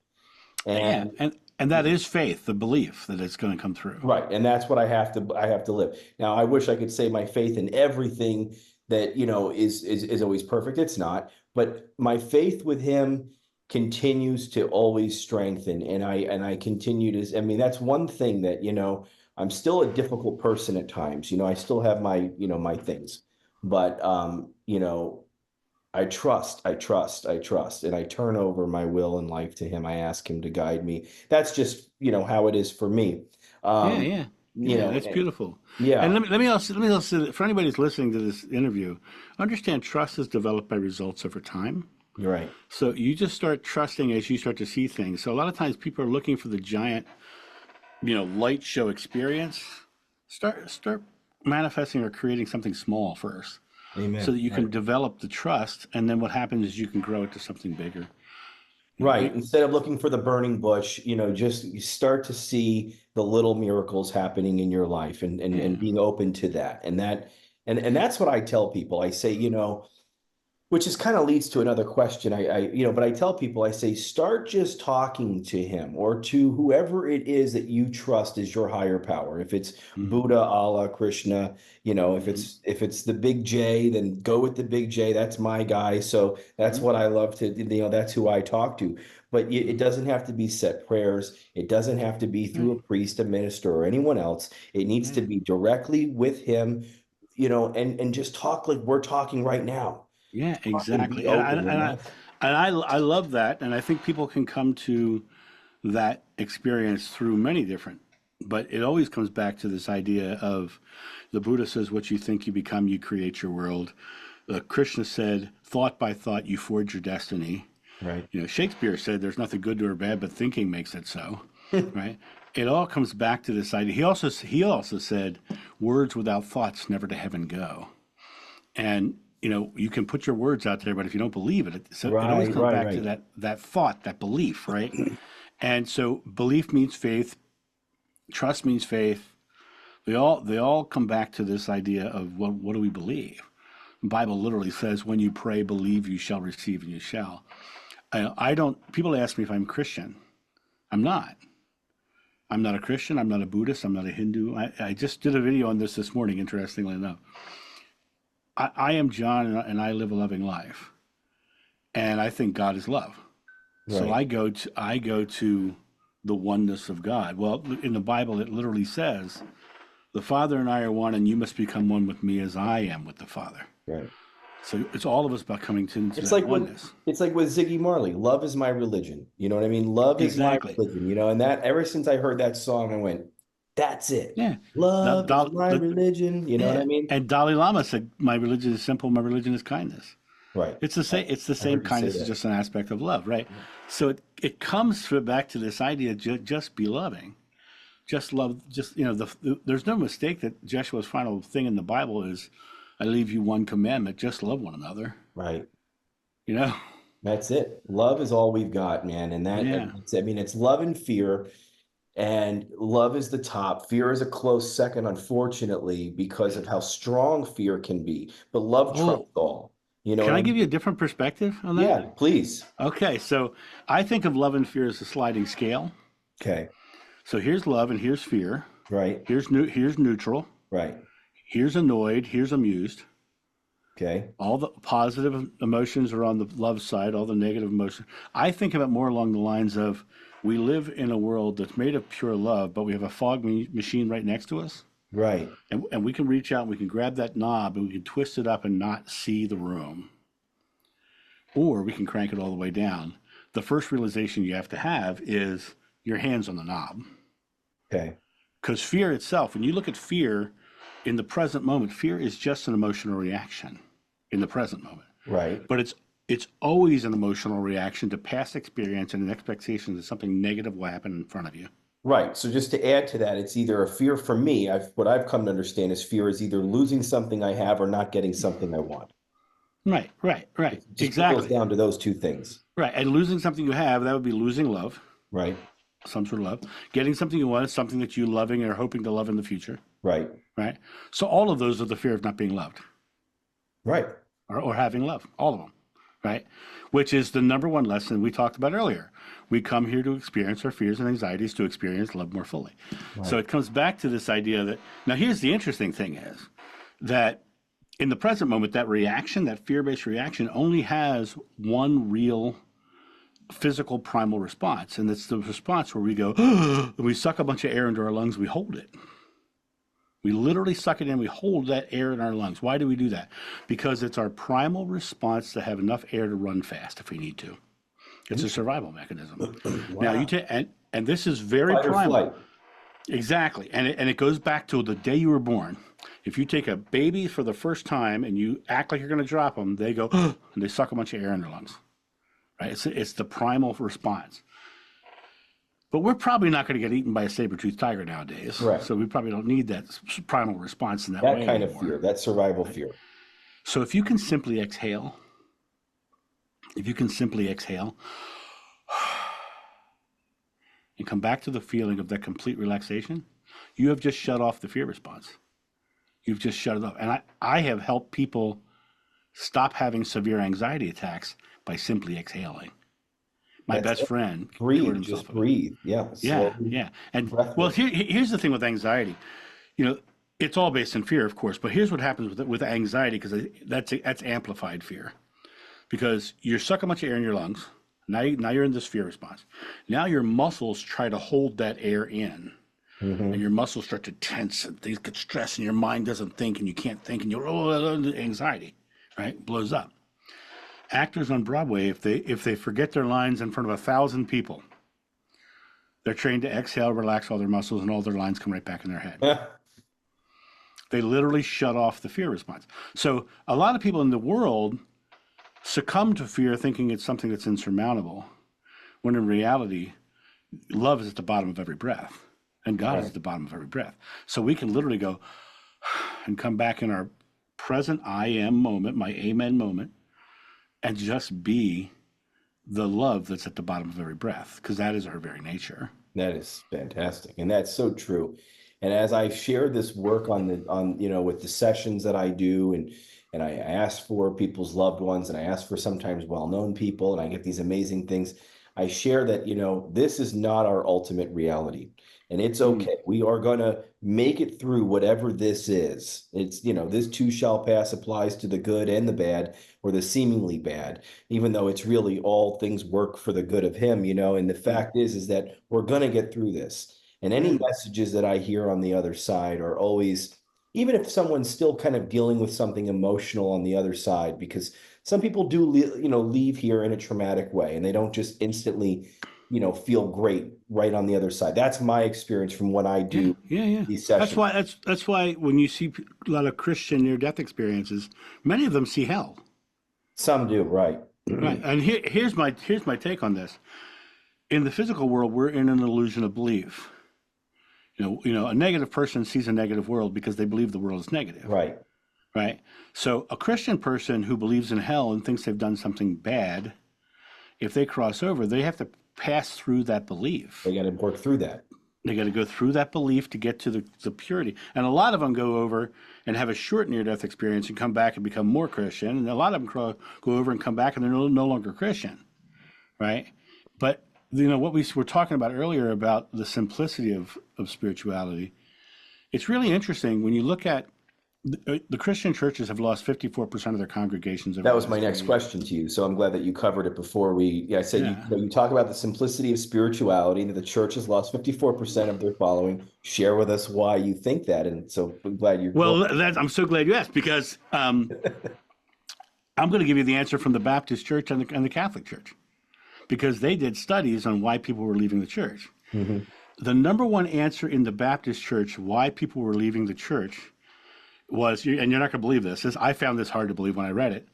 Speaker 2: yeah.
Speaker 1: And
Speaker 2: And that is faith, the belief that it's going to come through.
Speaker 1: right. And that's what I have to live. Now, I wish I could say my faith in everything that, is always perfect. It's not, but my faith with him continues to always strengthen. And I continue to, I mean, that's one thing that, I'm still a difficult person at times. I still have my things, but I trust, and I turn over my will and life to him. I ask him to guide me. That's just, how it is for me.
Speaker 2: Yeah,
Speaker 1: Um,
Speaker 2: yeah,
Speaker 1: you
Speaker 2: yeah.
Speaker 1: know,
Speaker 2: That's beautiful. And
Speaker 1: yeah,
Speaker 2: let me also for anybody who's listening to this interview, understand trust is developed by results over time.
Speaker 1: you're right.
Speaker 2: So you just start trusting as you start to see things. So a lot of times people are looking for the giant, light show experience. Start manifesting or creating something small first, so
Speaker 1: Amen.
Speaker 2: that you
Speaker 1: Right.
Speaker 2: can develop the trust, and then what happens is you can grow it to something bigger.
Speaker 1: Right.
Speaker 2: We,
Speaker 1: Instead of looking for the burning bush, just you start to see the little miracles happening in your life, and
Speaker 2: yeah,
Speaker 1: being open to that. And that's what I tell people. I say, which is kind of leads to another question. But I tell people, I say, start just talking to him or to whoever it is that you trust is your higher power. If it's
Speaker 2: mm,
Speaker 1: Buddha, Allah, Krishna, if
Speaker 2: mhm,
Speaker 1: it's the big J, then go with the big J. That's my guy. So that's
Speaker 2: mhm,
Speaker 1: what I love to, that's who I talk to. But it
Speaker 2: mhm.
Speaker 1: doesn't have to be set prayers. It doesn't have to be through
Speaker 2: Right,
Speaker 1: a priest, a minister, or anyone else. It needs to
Speaker 2: right.
Speaker 1: be directly with him, and just talk like we're talking right now.
Speaker 2: Yeah,
Speaker 1: Talk and be
Speaker 2: exactly. And I
Speaker 1: open,
Speaker 2: and
Speaker 1: and
Speaker 2: I and I love that, and I think people can come to that experience through many different. But it always comes back to this idea of the Buddha says, "What you think, you become. You create your world." Krishna said, "Thought by thought, you forge your destiny."
Speaker 1: right.
Speaker 2: Shakespeare said, "There's nothing good or bad, but thinking makes it so." Right? It all comes back to this idea. He also said, "Words without thoughts never to heaven go." And you can put your words out there, but if you don't believe it, so it always
Speaker 1: Right,
Speaker 2: comes
Speaker 1: right,
Speaker 2: back to
Speaker 1: right.
Speaker 2: that thought, that belief, right? And so belief means faith, trust means faith. They all come back to this idea of what do we believe? The Bible literally says, "When you pray, believe you shall receive, and you shall." I don't. People ask me if I'm Christian. I'm not. I'm not a Christian. I'm not a Buddhist. I'm not a Hindu. I just did a video on this morning. Interestingly enough, I am John, and I live a loving life, and I think God is love. So
Speaker 1: Right.
Speaker 2: I go to the oneness of God. Well, in the Bible, it literally says, "The Father and I are one, and you must become one with me as I am with the Father."
Speaker 1: Right.
Speaker 2: So it's all of us about coming into
Speaker 1: It's
Speaker 2: that
Speaker 1: like what
Speaker 2: oneness.
Speaker 1: it's like with Ziggy Marley. Love is my religion. You know what I mean? Love is my
Speaker 2: Exactly.
Speaker 1: religion. And that ever since I heard that song, I went, that's it.
Speaker 2: Yeah. The,
Speaker 1: Love is my
Speaker 2: the,
Speaker 1: religion. You know what
Speaker 2: yeah.
Speaker 1: I mean?
Speaker 2: And Dalai Lama said, "My religion is simple. My religion is kindness."
Speaker 1: Right.
Speaker 2: It's the
Speaker 1: I,
Speaker 2: same. It's the
Speaker 1: I
Speaker 2: same
Speaker 1: heard you say
Speaker 2: kindness is
Speaker 1: that.
Speaker 2: just an aspect of love, right? So it comes back to this idea: just be loving, just love. Just there's no mistake that Jeshua's final thing in the Bible is, "I leave you one commandment: just love one another."
Speaker 1: Right.
Speaker 2: You know?
Speaker 1: That's it. Love is all we've got, man.
Speaker 2: Yeah.
Speaker 1: I mean, it's love and fear. And love is the top. Fear is a close second, unfortunately, because of how strong fear can be. But love trumps
Speaker 2: Oh,
Speaker 1: all. You know
Speaker 2: can
Speaker 1: what
Speaker 2: I
Speaker 1: I
Speaker 2: give you a
Speaker 1: mean?
Speaker 2: different perspective on that?
Speaker 1: Yeah, please.
Speaker 2: Okay, so I think of love and fear as a sliding scale.
Speaker 1: Okay.
Speaker 2: So here's love and here's fear.
Speaker 1: Right.
Speaker 2: Here's neutral.
Speaker 1: Right.
Speaker 2: Here's annoyed. Here's amused.
Speaker 1: Okay.
Speaker 2: All the positive emotions are on the love side, all the negative emotions. I think of it more along the lines of we live in a world that's made of pure love, but we have a machine right next to us.
Speaker 1: Right.
Speaker 2: And we can reach out and we can grab that knob and we can twist it up and not see the room. Or we can crank it all the way down. The first realization you have to have is your hands on the knob.
Speaker 1: Okay.
Speaker 2: Because fear itself, when you look at fear in the present moment, fear is just an emotional reaction in the present moment.
Speaker 1: Right.
Speaker 2: But it's always an emotional reaction to past experience and an expectation that something negative will happen in front of you.
Speaker 1: Right. So just to add to that, it's either a fear for me. What I've come to understand is fear is either losing something I have or not getting something I want.
Speaker 2: Right, right, right.
Speaker 1: It just boils
Speaker 2: Exactly.
Speaker 1: down to those two things.
Speaker 2: Right. And losing something you have, that would be losing love.
Speaker 1: Right.
Speaker 2: some sort of love. Getting something you want is something that you loving or hoping to love in the future,
Speaker 1: Right.
Speaker 2: right? So all of those are the fear of not being loved
Speaker 1: Right.
Speaker 2: or having love, all of them, right? Which is the number one lesson we talked about earlier. We come here to experience our fears and anxieties to experience love more fully.
Speaker 1: Right.
Speaker 2: So it comes back to this idea that, now here's the interesting thing is that in the present moment, that reaction, that fear-based reaction only has one real physical primal response. And it's the response where we go, we suck a bunch of air into our lungs, we hold it. We literally suck it in, we hold that air in our lungs. Why do we do that? Because it's our primal response to have enough air to run fast if we need to. It's a survival mechanism.
Speaker 1: Wow.
Speaker 2: Now, you and this is very
Speaker 1: Fight or
Speaker 2: primal.
Speaker 1: flight.
Speaker 2: Exactly. And it goes back to the day you were born. If you take a baby for the first time and you act like you're going to drop them, they go, and they suck a bunch of air in their lungs. Right? It's the primal response. But we're probably not going to get eaten by a saber-toothed tiger nowadays.
Speaker 1: Right.
Speaker 2: So we probably don't need that primal response in that
Speaker 1: That
Speaker 2: way
Speaker 1: kind
Speaker 2: anymore.
Speaker 1: of fear, that survival fear.
Speaker 2: So if you can simply exhale, and come back to the feeling of that complete relaxation, you have just shut off the fear response. You've just shut it off. And I have helped people stop having severe anxiety attacks by simply exhaling. My
Speaker 1: That's
Speaker 2: best friend cured
Speaker 1: Breathe,
Speaker 2: himself
Speaker 1: just
Speaker 2: of it.
Speaker 1: breathe. Yeah.
Speaker 2: Yeah,
Speaker 1: slowly.
Speaker 2: yeah. And
Speaker 1: breath
Speaker 2: well,
Speaker 1: work.
Speaker 2: here's the thing with anxiety. You know, it's all based in fear, of course. But here's what happens with anxiety, because that's amplified fear. Because you're sucking a bunch of air in your lungs. Now you're in this fear response. Now your muscles try to hold that air in.
Speaker 1: Mhm.
Speaker 2: And your muscles start to tense and things get stressed and your mind doesn't think and you can't think and you're anxiety, right? Blows up. Actors on Broadway, if they forget their lines in front of 1,000 people, they're trained to exhale, relax all their muscles, and all their lines come right back in their head. They literally shut off the fear response. So a lot of people in the world succumb to fear thinking it's something that's insurmountable, when in reality, love is at the bottom of every breath, and God is at the bottom of every breath. So we can literally go and come back in our present I am moment, my amen moment, and just be the love that's at the bottom of every breath, because that is our very nature.
Speaker 1: That is fantastic, and that's so true. And as I share this work on with the sessions that I do, and I ask for people's loved ones, and I ask for sometimes well-known people, and I get these amazing things. I share that this is not our ultimate reality, and it's okay. We are going to make it through whatever this is. It's this too shall pass applies to the good and the bad, or the seemingly bad, even though it's really all things work for the good of him. And the fact is that we're going to get through this. And any messages that I hear on the other side are always, even if someone's still kind of dealing with something emotional on the other side, because some people do, leave here in a traumatic way, and they don't just instantly, feel great right on the other side. That's my experience from what I do.
Speaker 2: Yeah.
Speaker 1: These sessions.
Speaker 2: That's why when you see a lot of Christian near-death experiences, many of them see hell.
Speaker 1: Some do, right?
Speaker 2: Right. And here's my take on this. In the physical world, we're in an illusion of belief. A negative person sees a negative world because they believe the world is negative.
Speaker 1: Right.
Speaker 2: Right. So a Christian person who believes in hell and thinks they've done something bad, if they cross over, they have to pass through that belief.
Speaker 1: They got to work through that.
Speaker 2: They got to go through that belief to get to the purity. And a lot of them go over and have a short near-death experience and come back and become more Christian. And a lot of them go over and come back and they're no longer Christian. Right. But what we were talking about earlier about the simplicity of spirituality, it's really interesting when you look at the Christian churches have lost 54% of their congregations.
Speaker 1: That was my next question to you. So I'm glad that you covered it before I said, you talk about the simplicity of spirituality, that the church has lost 54% of their following. Share with us why you think that. And so I'm glad you're.
Speaker 2: Well, I'm so glad you asked, because I'm going to give you the answer from the Baptist church and the Catholic church, because they did studies on why people were leaving the church. Mm-hmm. The number one answer in the Baptist church why people were leaving the church was, and you're not going to believe this, I found this hard to believe when I read it.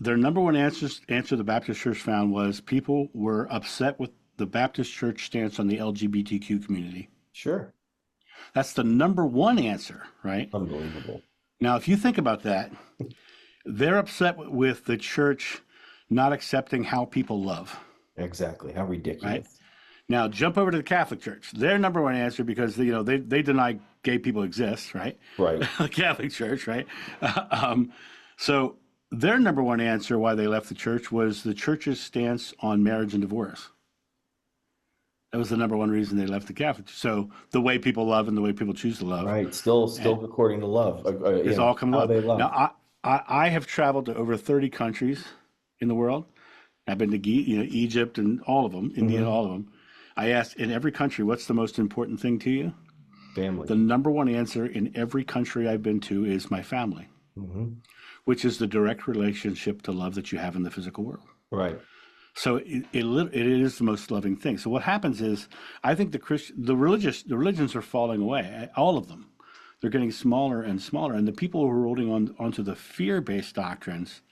Speaker 2: Their number one answer the Baptist church found was people were upset with the Baptist church stance on the LGBTQ community.
Speaker 1: Sure.
Speaker 2: That's the number one answer, right?
Speaker 1: Unbelievable.
Speaker 2: Now, if you think about that, they're upset with the church not accepting how people love.
Speaker 1: Exactly. How ridiculous.
Speaker 2: Right? Now jump over to the Catholic Church. Their number one answer, because they deny gay people exist, right?
Speaker 3: Right.
Speaker 2: The Catholic Church, right? So their number one answer why they left the church was the church's stance on marriage and divorce. That was the number one reason they left the Catholic Church. So the way people love and the way people choose to love,
Speaker 3: Right. Still according to love.
Speaker 2: it's all come
Speaker 3: How
Speaker 2: love.
Speaker 3: they love.
Speaker 2: Now I have traveled to over 30 countries in the world. I've been to Egypt and all of them, India, all of them. I asked in every country, what's the most important thing to you?
Speaker 3: Family.
Speaker 2: The number one answer in every country I've been to is my family, which is the direct relationship to love that you have in the physical world.
Speaker 3: Right.
Speaker 2: So it is the most loving thing. So what happens is, I think the religions are falling away, all of them. They're getting smaller and smaller, and the people who are holding onto the fear-based doctrines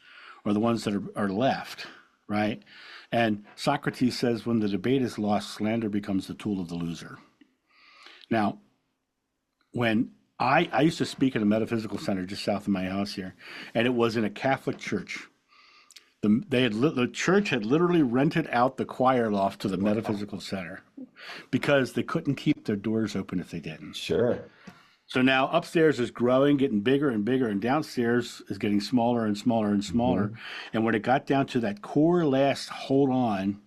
Speaker 2: are the ones that are left, right? And Socrates says, when the debate is lost, slander becomes the tool of the loser. Now, when I used to speak at a metaphysical center just south of my house here, and it was in a Catholic church. The church had literally rented out the choir loft to the metaphysical center because they couldn't keep their doors open if they didn't.
Speaker 3: Sure.
Speaker 2: So now upstairs is growing, getting bigger and bigger, and downstairs is getting smaller and smaller and smaller. And when it got down to that core last hold on,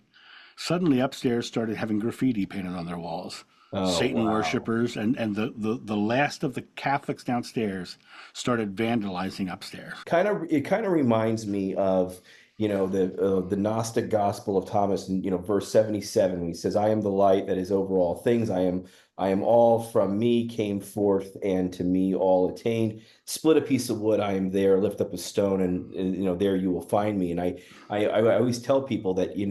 Speaker 2: suddenly upstairs started having graffiti painted on their walls. Satan worshipers and the last of the Catholics downstairs started vandalizing upstairs.
Speaker 3: It kind of reminds me of the Gnostic Gospel of Thomas, and verse 77, when he says, "I am the light that is over all things. I am all. From me came forth, and to me all attained. Split a piece of wood, I am there. Lift up a stone, and there you will find me." And I always tell people that you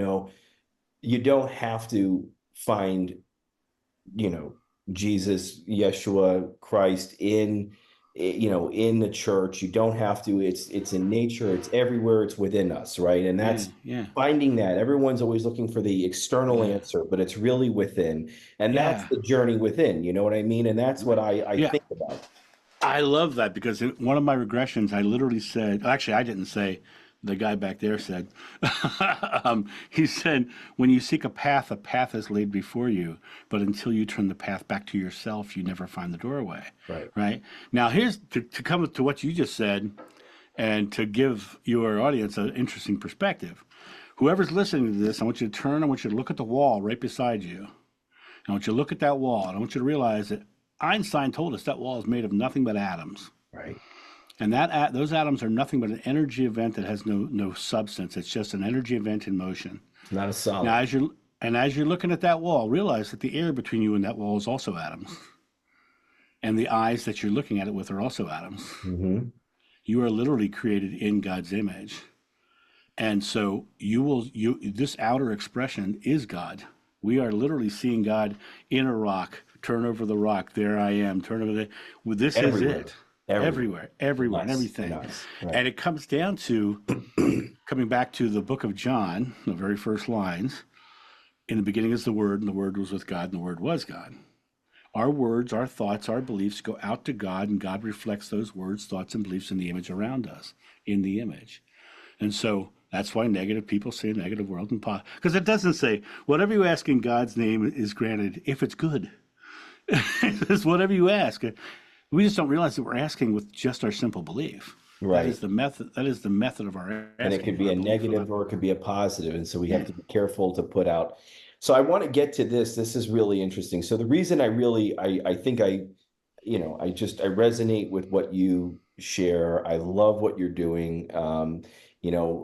Speaker 3: don't have to find Jesus, Yeshua, Christ in the church. You don't have to. It's in nature. It's everywhere. It's within us, right? And that's finding that. Everyone's always looking for the external answer, but it's really within, and that's the journey within. You know what I mean? And that's what I think about.
Speaker 2: I love that, because in one of my regressions, I literally said, actually, I didn't say. The guy back there said, he said, when you seek a path is laid before you, but until you turn the path back to yourself, you never find the doorway. Right? Now, here's to come to what you just said, and to give your audience an interesting perspective. Whoever's listening to this, I want you to look at the wall right beside you. I want you to look at that wall, and I want you to realize that Einstein told us that wall is made of nothing but atoms.
Speaker 3: Right.
Speaker 2: And those atoms are nothing but an energy event that has no substance. It's just an energy event in motion.
Speaker 3: Not a solid.
Speaker 2: Now, as you're looking at that wall, realize that the air between you and that wall is also atoms, and the eyes that you're looking at it with are also atoms. You are literally created in God's image, and so this outer expression is God. We are literally seeing God in a rock. Turn over the rock. There I am. Turn over this
Speaker 3: Everywhere.
Speaker 2: is it. Everywhere, and everything. Right. And it comes down to coming back to the book of John, the very first lines. In the beginning is the Word, and the Word was with God, and the Word was God. Our words, our thoughts, our beliefs go out to God, and God reflects those words, thoughts, and beliefs in the image around us, in the image. And so that's why negative people say a negative world, and because it doesn't say, whatever you ask in God's name is granted if it's good. It's whatever you ask. We just don't realize that we're asking with just our simple belief.
Speaker 3: Right.
Speaker 2: That is the method of our asking.
Speaker 3: And it could be a negative or it could be a positive. And so we have to be careful to put out. So I want to get to this. This is really interesting. So the reason I think I resonate with what you share. I love what you're doing.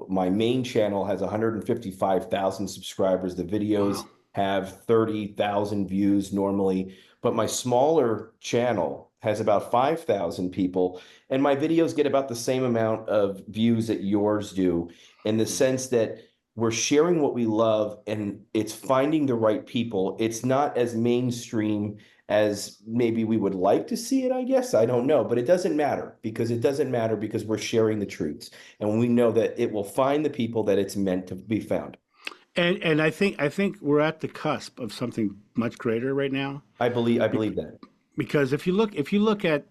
Speaker 3: My main channel has 155,000 subscribers. The videos have 30,000 views normally, but my smaller channel has about 5,000 people, and my videos get about the same amount of views that yours do, in the sense that we're sharing what we love, and it's finding the right people. It's not as mainstream as maybe we would like to see it, I guess. I don't know, but it doesn't matter, because we're sharing the truths, and we know that it will find the people that it's meant to be found.
Speaker 2: And I think we're at the cusp of something much greater right now.
Speaker 3: I believe that.
Speaker 2: Because if you look at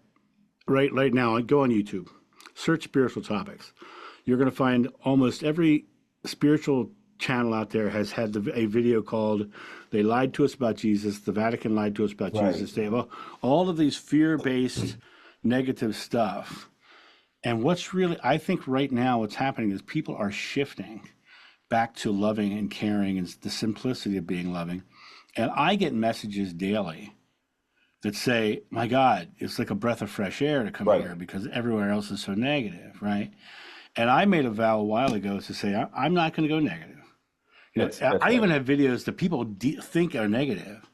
Speaker 2: right now, go on YouTube, search spiritual topics, you're going to find almost every spiritual channel out there has had a video called "They Lied to Us About Jesus." The Vatican lied to us about
Speaker 3: Right.
Speaker 2: Jesus. They have all of these fear-based negative stuff. And what's really, I think right now what's happening is people are shifting back to loving and caring and the simplicity of being loving. And I get messages daily that say, my God, it's like a breath of fresh air to come
Speaker 3: Right.
Speaker 2: here because everywhere else is so negative, right? And I made a vow a while ago to say, I'm not going to go negative.
Speaker 3: That's
Speaker 2: I even
Speaker 3: right.
Speaker 2: have videos that people think are negative.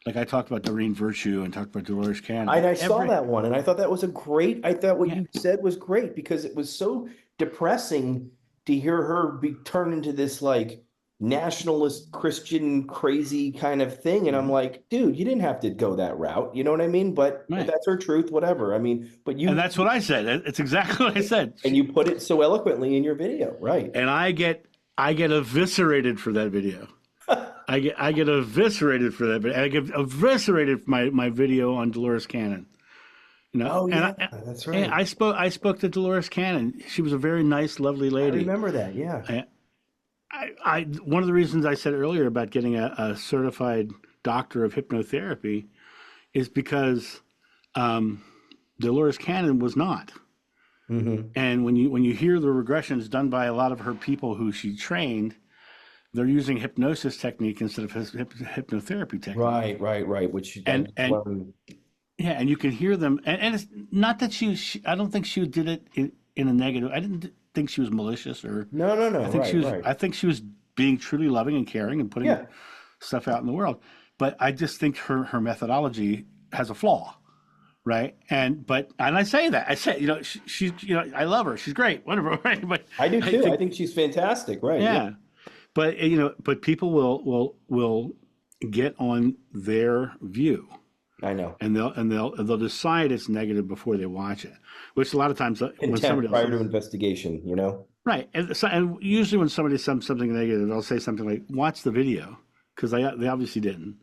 Speaker 2: Like I talked about Doreen Virtue and talked about Dolores Cannon.
Speaker 3: And I saw that one, and I thought that was I thought what
Speaker 2: Yeah.
Speaker 3: you said was great because it was so depressing to hear her be turned into this like nationalist Christian crazy kind of thing. And I'm like, dude, you didn't have to go that route. You know what I mean? But
Speaker 2: Right.
Speaker 3: that's her truth, whatever. I mean, but
Speaker 2: And that's what I said. It's exactly what I said.
Speaker 3: and you put it so eloquently in your video, right?
Speaker 2: And I get eviscerated for that video. I get eviscerated for that, but I get eviscerated for my video on Dolores Cannon.
Speaker 3: Oh yeah,
Speaker 2: and
Speaker 3: that's right.
Speaker 2: I spoke to Dolores Cannon. She was a very nice, lovely
Speaker 3: I
Speaker 2: lady.
Speaker 3: remember that. Yeah.
Speaker 2: I one of the reasons I said earlier about getting a certified doctor of hypnotherapy is because Dolores Cannon was not.
Speaker 3: Mm-hmm.
Speaker 2: And when you hear the regressions done by a lot of her people who she trained, they're using hypnosis technique instead of hypnotherapy technique.
Speaker 3: Right. Which
Speaker 2: and yeah, and you can hear them. And it's not that I don't think she did it in a negative. I didn't think she was malicious or.
Speaker 3: No.
Speaker 2: I think she was.
Speaker 3: Right.
Speaker 2: I think she was being truly loving and caring and putting stuff out in the world. But I just think her methodology has a flaw. Right. And I say that. I say, she's, I love her. She's great. Wonderful. Right. But
Speaker 3: I do too. I think she's fantastic. Right.
Speaker 2: Yeah. But, but people will get on their view.
Speaker 3: I know.
Speaker 2: And they'll decide it's negative before they watch it, which a lot of times when somebody
Speaker 3: prior to investigation,
Speaker 2: Right. And usually when somebody says something negative, they'll say something like, watch the video, because they obviously didn't.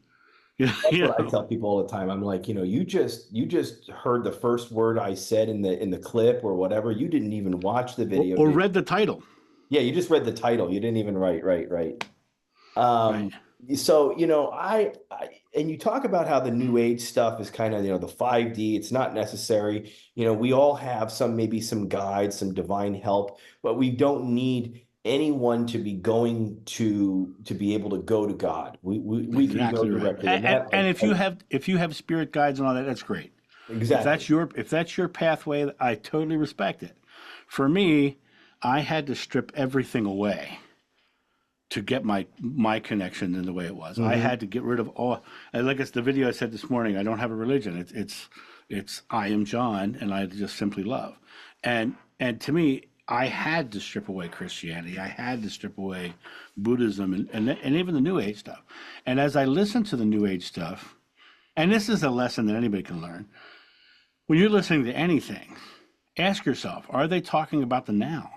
Speaker 3: That's what I tell people all the time. I'm like, you just heard the first word I said in the clip or whatever. You didn't even watch the video.
Speaker 2: Or read the title.
Speaker 3: Yeah, you just read the title. You didn't even write. Right.
Speaker 2: Right.
Speaker 3: So, I and you talk about how the new age stuff is kind of, the 5D, it's not necessary. We all have maybe some guides, some divine help, but we don't need anyone to be going to be able to go to God. We can go directly.
Speaker 2: Right. And if you have spirit guides and all that, that's great.
Speaker 3: Exactly.
Speaker 2: If that's your pathway, I totally respect it. For me, I had to strip everything away to get my connection in the way it was. Mm-hmm. I had to get rid of all. Like it's the video I said this morning. I don't have a religion. It's I am John, and I just simply love. And to me, I had to strip away Christianity. I had to strip away Buddhism and even the New Age stuff. And as I listened to the New Age stuff, and this is a lesson that anybody can learn, when you're listening to anything, ask yourself, are they talking about the now?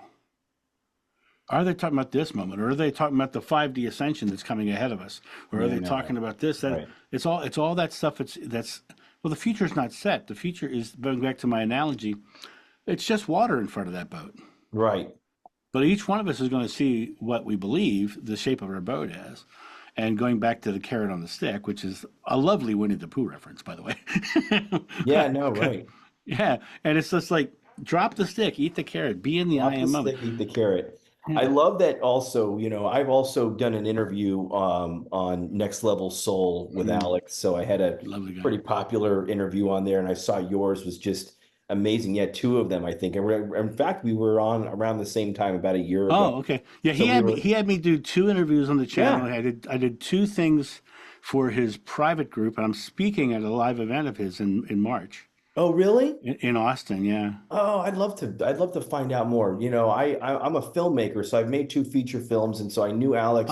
Speaker 2: Are they talking about this moment? Or are they talking about the 5D ascension that's coming ahead of us? Or are they talking about this? That right. It's all that stuff. Well, the future is not set. The future is, going back to my analogy, it's just water in front of that boat.
Speaker 3: Right.
Speaker 2: But each one of us is going to see what we believe the shape of our boat is. And going back to the carrot on the stick, which is a lovely Winnie the Pooh reference, by the way.
Speaker 3: Yeah, no, right.
Speaker 2: Yeah. And it's just like, drop the stick, eat the carrot, be in the I am moment.
Speaker 3: Eat the carrot. Yeah. I love that also, I've also done an interview on Next Level Soul with Alex. So I had a pretty popular interview on there, and I saw yours was just amazing. Yeah, two of them, I think. And in fact, we were on around the same time, about a year ago.
Speaker 2: Oh, okay. Yeah, so he had me do 2 interviews on the channel. Yeah. I did 2 things for his private group, and I'm speaking at a live event of his in March.
Speaker 3: Oh, really?
Speaker 2: In Austin, yeah.
Speaker 3: Oh, I'd love to find out more. I'm a filmmaker, so I've made 2 feature films, and so I knew Alex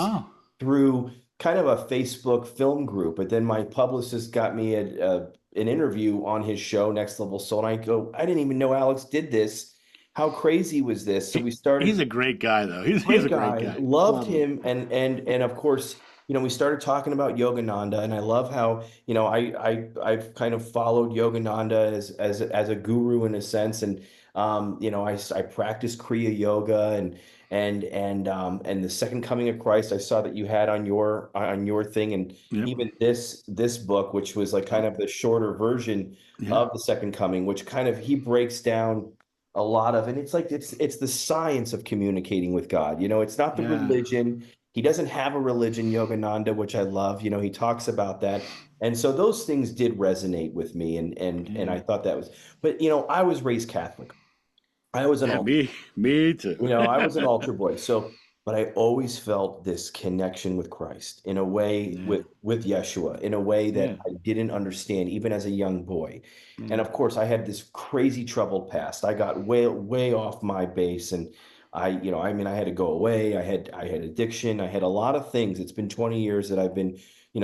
Speaker 3: through kind of a Facebook film group. But then my publicist got me an interview on his show, Next Level Soul, and I go, I didn't even know Alex did this. How crazy was this? So we started.
Speaker 2: He's a great guy, though. He's a great guy.
Speaker 3: Loved him, and of course, we started talking about Yogananda, and I love how, I've kind of followed Yogananda as a guru in a sense. And, I practice Kriya Yoga and the second coming of Christ. I saw that you had on your thing, and
Speaker 2: Yep.
Speaker 3: even this book, which was like kind of the shorter version
Speaker 2: Yeah.
Speaker 3: of the second coming, which kind of he breaks down a lot of, and it's like it's the science of communicating with God. It's not the
Speaker 2: Yeah.
Speaker 3: religion. He doesn't have a religion, Yogananda, which I love. He talks about that. And so those things did resonate with me, and
Speaker 2: Yeah.
Speaker 3: I thought that was, but I was raised Catholic. I was an
Speaker 2: Yeah.
Speaker 3: altar.
Speaker 2: Me too.
Speaker 3: I was an altar boy. So, but I always felt this connection with Christ in a way,
Speaker 2: Yeah.
Speaker 3: with Yeshua, in a way
Speaker 2: Yeah.
Speaker 3: that I didn't understand even as a young boy. And
Speaker 2: Yeah.
Speaker 3: of course, I had this crazy troubled past. I got way off my base, and I mean, I had to go away. I had addiction. I had a lot of things. It's been 20 years that I've been,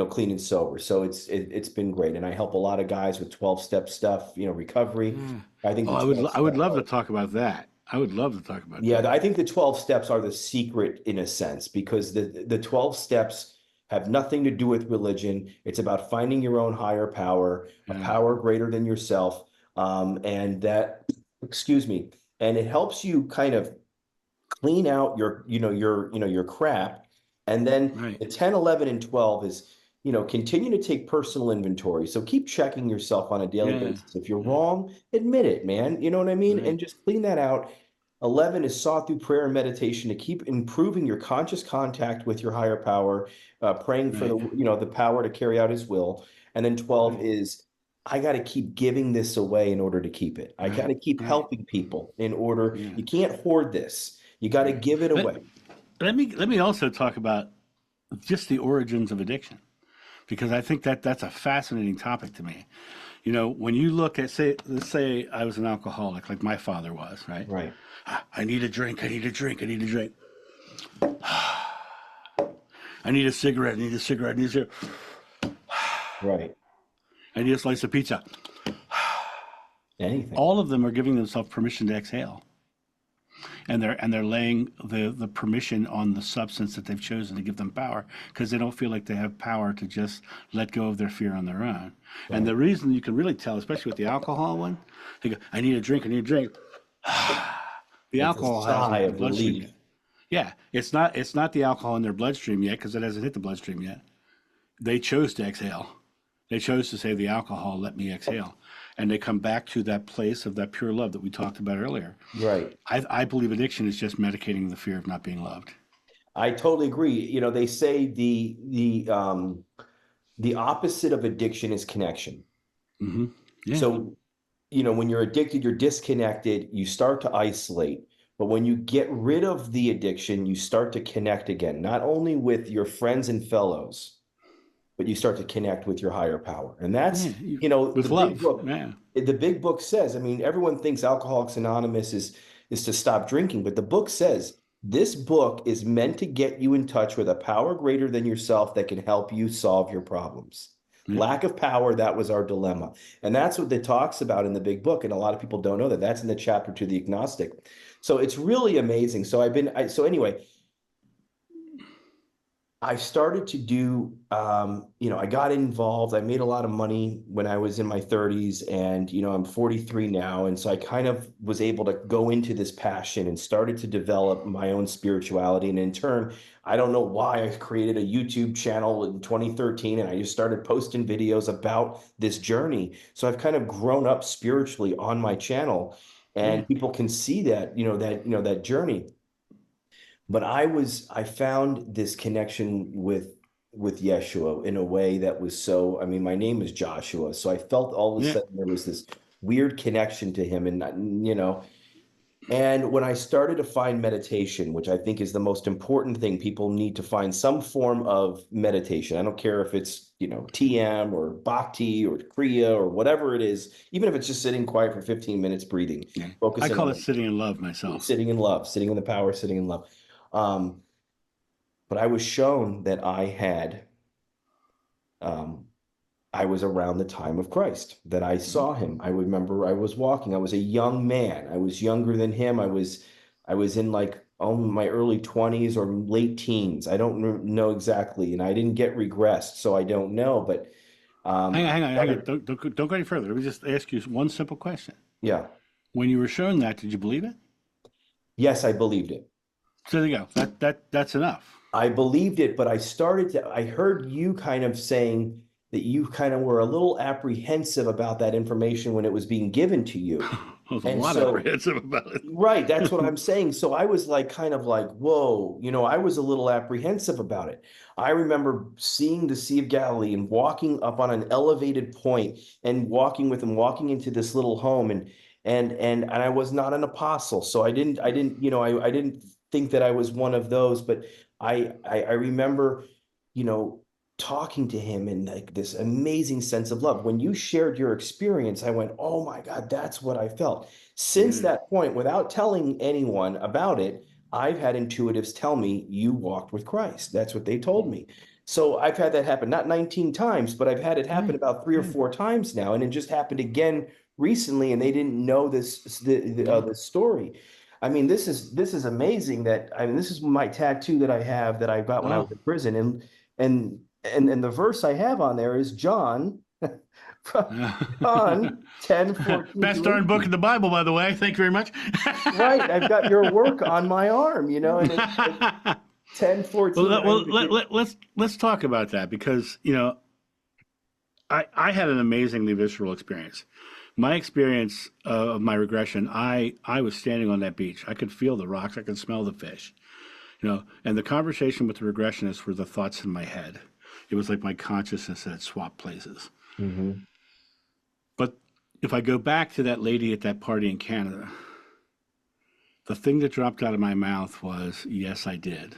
Speaker 3: clean and sober. So it's been great. And I help a lot of guys with 12-step stuff, recovery.
Speaker 2: Yeah.
Speaker 3: I think
Speaker 2: Oh,
Speaker 3: the
Speaker 2: I
Speaker 3: 12
Speaker 2: would
Speaker 3: steps
Speaker 2: love to
Speaker 3: are.
Speaker 2: talk about that. I would love to talk about
Speaker 3: Yeah,
Speaker 2: that.
Speaker 3: I think the 12 steps are the secret in a sense, because the 12 steps have nothing to do with religion. It's about finding your own higher power, a
Speaker 2: Yeah.
Speaker 3: power greater than yourself. And that, excuse me, and it helps you kind of clean out your crap. And then
Speaker 2: Right.
Speaker 3: the 10, 11, and 12 is, continue to take personal inventory. So keep checking yourself on a daily
Speaker 2: Yeah.
Speaker 3: basis. If you're
Speaker 2: Yeah.
Speaker 3: wrong, admit it, man. You know what I mean?
Speaker 2: Right.
Speaker 3: And just clean that out. 11 is sought through prayer and meditation to keep improving your conscious contact with your higher power, praying for
Speaker 2: Right.
Speaker 3: the power to carry out his will. And then 12
Speaker 2: Right.
Speaker 3: is, I got to keep giving this away in order to keep it. I got
Speaker 2: Right.
Speaker 3: to keep
Speaker 2: Right.
Speaker 3: helping people in order.
Speaker 2: Yeah.
Speaker 3: You can't hoard this. You got to
Speaker 2: Right.
Speaker 3: give it
Speaker 2: Let,
Speaker 3: away.
Speaker 2: let me also talk about just the origins of addiction, because I think that's a fascinating topic to me. When you look at, let's say I was an alcoholic, like my father was, right?
Speaker 3: Right.
Speaker 2: I need a drink. I need a drink. I need a drink. I need a cigarette. I need a cigarette. I need a cigarette.
Speaker 3: Right.
Speaker 2: I need a slice of pizza.
Speaker 3: Anything.
Speaker 2: All of them are giving themselves permission to exhale, and they're laying the permission on the substance that they've chosen to give them power, because they don't feel like they have power to just let go of their fear on their own.
Speaker 3: Right.
Speaker 2: And the reason you can really tell, especially with the alcohol one, they go, I need a drink. I need a drink. The
Speaker 3: It's a
Speaker 2: alcohol hasn't
Speaker 3: sigh
Speaker 2: hit the
Speaker 3: of
Speaker 2: bloodstream
Speaker 3: relief.
Speaker 2: yet. Yeah, it's not the alcohol in their bloodstream yet, because it hasn't hit the bloodstream yet. They chose to exhale. They chose to say, the alcohol, let me exhale. And they come back to that place of that pure love that we talked about earlier.
Speaker 3: Right.
Speaker 2: I believe addiction is just medicating the fear of not being loved.
Speaker 3: I totally agree. They say the opposite of addiction is connection.
Speaker 2: Hmm. Yeah.
Speaker 3: So, when you're addicted, you're disconnected, you start to isolate. But when you get rid of the addiction, you start to connect again, not only with your friends and fellows, but you start to connect with your higher power. And that's,
Speaker 2: Yeah.
Speaker 3: the
Speaker 2: With
Speaker 3: big
Speaker 2: love.
Speaker 3: book.
Speaker 2: Yeah.
Speaker 3: The big book says, I mean, everyone thinks Alcoholics Anonymous is to stop drinking, but the book says this book is meant to get you in touch with a power greater than yourself that can help you solve your problems.
Speaker 2: Yeah.
Speaker 3: Lack of power, that was our dilemma. And that's what it talks about in the big book. And a lot of people don't know that. That's in the chapter to the agnostic. So it's really amazing. So anyway, I started to do, I got involved. I made a lot of money when I was in my 30s, and, I'm 43 now. And so I kind of was able to go into this passion and started to develop my own spirituality. And in turn, I don't know why I created a YouTube channel in 2013, and I just started posting videos about this journey. So I've kind of grown up spiritually on my channel,
Speaker 2: Yeah.
Speaker 3: and people can see that, that journey. But I found this connection with Yeshua in a way that was so, I mean, my name is Joshua, so I felt all of a
Speaker 2: Yeah.
Speaker 3: sudden there was this weird connection to him. And when I started to find meditation, which I think is the most important thing, people need to find some form of meditation. I don't care if it's, TM or Bhakti or Kriya or whatever it is, even if it's just sitting quiet for 15 minutes, breathing,
Speaker 2: Yeah. I
Speaker 3: focusing
Speaker 2: call
Speaker 3: on
Speaker 2: it sitting in love myself.
Speaker 3: sitting in love, sitting in the power, sitting in love. Um, but I was shown that um, I was around the time of Christ, that I saw him. I remember I was walking. I was a young man. I was younger than him. I was in like my early 20s or late teens. I don't know exactly, and I didn't get regressed, so I don't know. But
Speaker 2: Hang on. Don't go any further. Let me just ask you one simple question.
Speaker 3: yeah,
Speaker 2: When you were shown that, did you believe it?
Speaker 3: yes, I believed it.
Speaker 2: So there you go. That's enough.
Speaker 3: I believed it, but I heard you kind of saying that you kind of were a little apprehensive about that information when it was being given to you.
Speaker 2: I was a
Speaker 3: And
Speaker 2: lot
Speaker 3: so,
Speaker 2: apprehensive about it.
Speaker 3: right, that's what I'm saying. So I was like, kind of like, whoa, I was a little apprehensive about it. I remember seeing the Sea of Galilee and walking up on an elevated point and walking with him, walking into this little home, and I was not an apostle, so I didn't think that I was one of those, but I remember, you know, talking to him in like this amazing sense of love. When you shared your experience, I went, oh my God, that's what I felt. Since that point, without telling anyone about it, I've had intuitives tell me you walked with Christ. That's what they told me. So I've had that happen, not 19 times, but I've had it happen about 3 or 4 times now. And it just happened again recently, and they didn't know the story. I mean, this is amazing that I mean, this is my tattoo that I have that I got when I was
Speaker 2: Oh.
Speaker 3: in prison. And the verse I have on there is John, John 10:14
Speaker 2: Best
Speaker 3: through
Speaker 2: darn book
Speaker 3: 18.
Speaker 2: in the Bible, by the way. Thank you very much.
Speaker 3: Right. I've got your work on my arm, and it's 10:14.
Speaker 2: Let's talk about that, because I had an amazingly visceral experience. My experience of my regression, I was standing on that beach. I could feel the rocks. I could smell the fish. And the conversation with the regressionists were the thoughts in my head. It was like my consciousness had swapped places.
Speaker 3: Mm-hmm.
Speaker 2: But if I go back to that lady at that party in Canada, the thing that dropped out of my mouth was, yes, I did.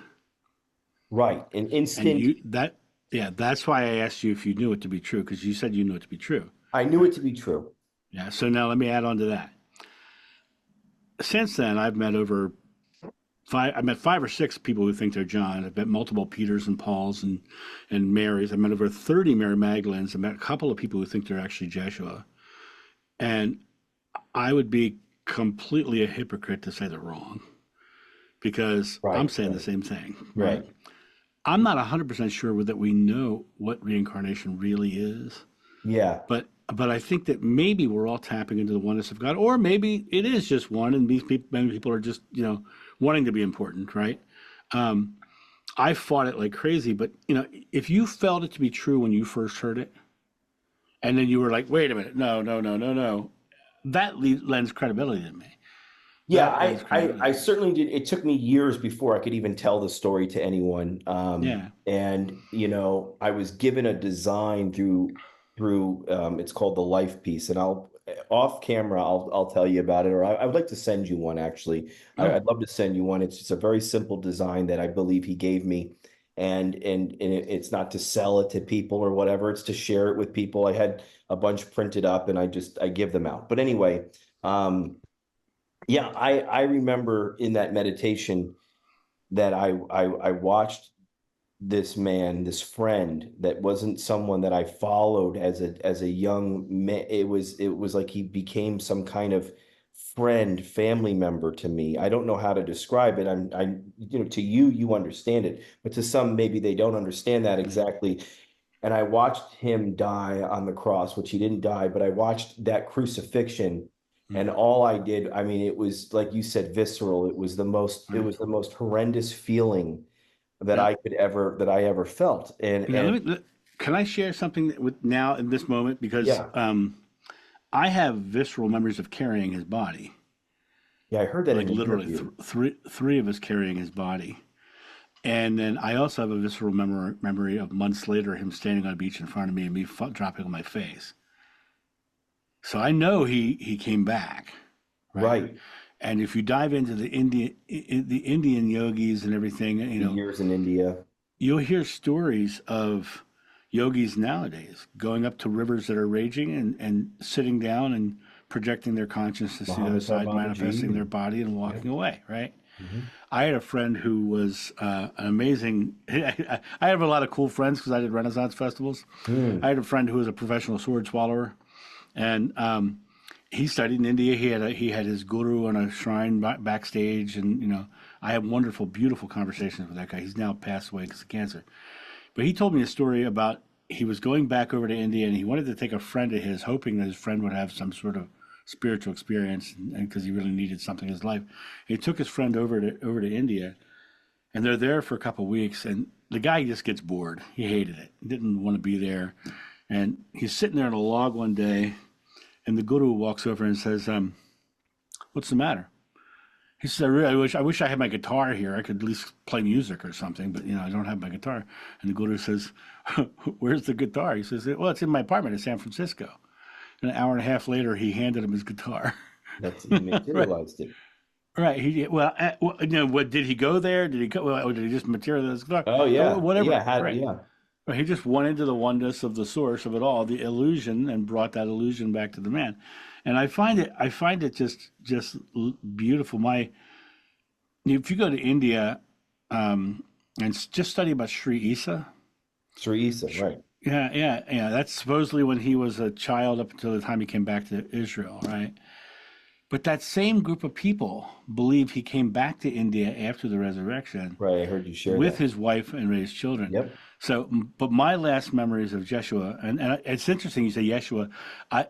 Speaker 3: Right. An instant.
Speaker 2: That's why I asked you if you knew it to be true, because you said you knew it to be true.
Speaker 3: I knew it to be true.
Speaker 2: Yeah. So now let me add on to that. Since then, I've met I met 5 or 6 people who think they're John. I've met multiple Peters and Pauls and Marys. I met over 30 Mary Magdalenes. I met a couple of people who think they're actually Yeshua. And I would be completely a hypocrite to say they're wrong, because I'm saying the same thing. Right. I'm not 100% sure that we know what reincarnation really is.
Speaker 3: Yeah.
Speaker 2: But I think that maybe we're all tapping into the oneness of God, or maybe it is just one, and many people are just wanting to be important, right? I fought it like crazy, but if you felt it to be true when you first heard it, and then you were like, wait a minute, no, that lends credibility to me.
Speaker 3: Yeah, I certainly did. It took me years before I could even tell the story to anyone. And I was given a design through it's called the Life Piece, and off camera I'll tell you about it, or I would like to send you one actually. I'd love to send you one. It's just a very simple design that I believe he gave me, and it's not to sell it to people or whatever. It's to share it with people. I had a bunch printed up, and I give them out. But anyway, yeah, I remember in that meditation that I watched this man, this friend that wasn't someone that I followed as a young man. It was like he became some kind of friend, family member to me. I don't know how to describe it. To you understand it, but to some maybe they don't understand that exactly. And I watched him die on the cross, which he didn't die, but I watched that crucifixion. And all I did, I mean, it was like you said, visceral. It was the most horrendous feeling that I ever felt. And
Speaker 2: can I share something now in this moment? Because I have visceral memories of carrying his body.
Speaker 3: Yeah, I heard that.
Speaker 2: Like literally three of us carrying his body. And then I also have a visceral memory of months later him standing on a beach in front of me and me dropping on my face. So I know he came back, right? And if you dive into the Indian yogis and everything,
Speaker 3: years in India,
Speaker 2: you'll hear stories of yogis nowadays going up to rivers that are raging and sitting down and projecting their consciousness to the other side, manifesting their body and walking away, right? Mm-hmm. I had a friend who was an amazing. I have a lot of cool friends because I did Renaissance festivals. I had a friend who was a professional sword swallower. And he studied in India. He had his guru on a shrine backstage, and I had wonderful, beautiful conversations with that guy. He's now passed away because of cancer. But he told me a story about he was going back over to India, and he wanted to take a friend of his, hoping that his friend would have some sort of spiritual experience, and because he really needed something in his life. He took his friend over to India, and they're there for a couple of weeks, and the guy just gets bored. He hated it, didn't want to be there, and he's sitting there on a log one day, and the guru walks over and says, "What's the matter?" He says, I wish I had my guitar here. I could at least play music or something, but I don't have my guitar." And the guru says, "Where's the guitar?" He says, "Well, it's in my apartment in San Francisco." And an hour and a half later, he handed him his guitar.
Speaker 3: That's he materialized it.
Speaker 2: Right. What did he go there? Did he go? Well, or did he just materialize his guitar?
Speaker 3: Oh yeah,
Speaker 2: Whatever.
Speaker 3: yeah,
Speaker 2: Right.
Speaker 3: yeah.
Speaker 2: But he just went into the oneness of the source of it all, the illusion, and brought that illusion back to the man. And I find it just beautiful. If you go to India, and just study about Sri Isa.
Speaker 3: Sri Isa, right?
Speaker 2: Yeah. That's supposedly when he was a child up until the time he came back to Israel, right? But that same group of people believe he came back to India after the resurrection
Speaker 3: Right. I heard you share
Speaker 2: with
Speaker 3: that.
Speaker 2: his wife and raised children.
Speaker 3: Yep.
Speaker 2: So, but my last memories of Yeshua, and it's interesting you say Yeshua.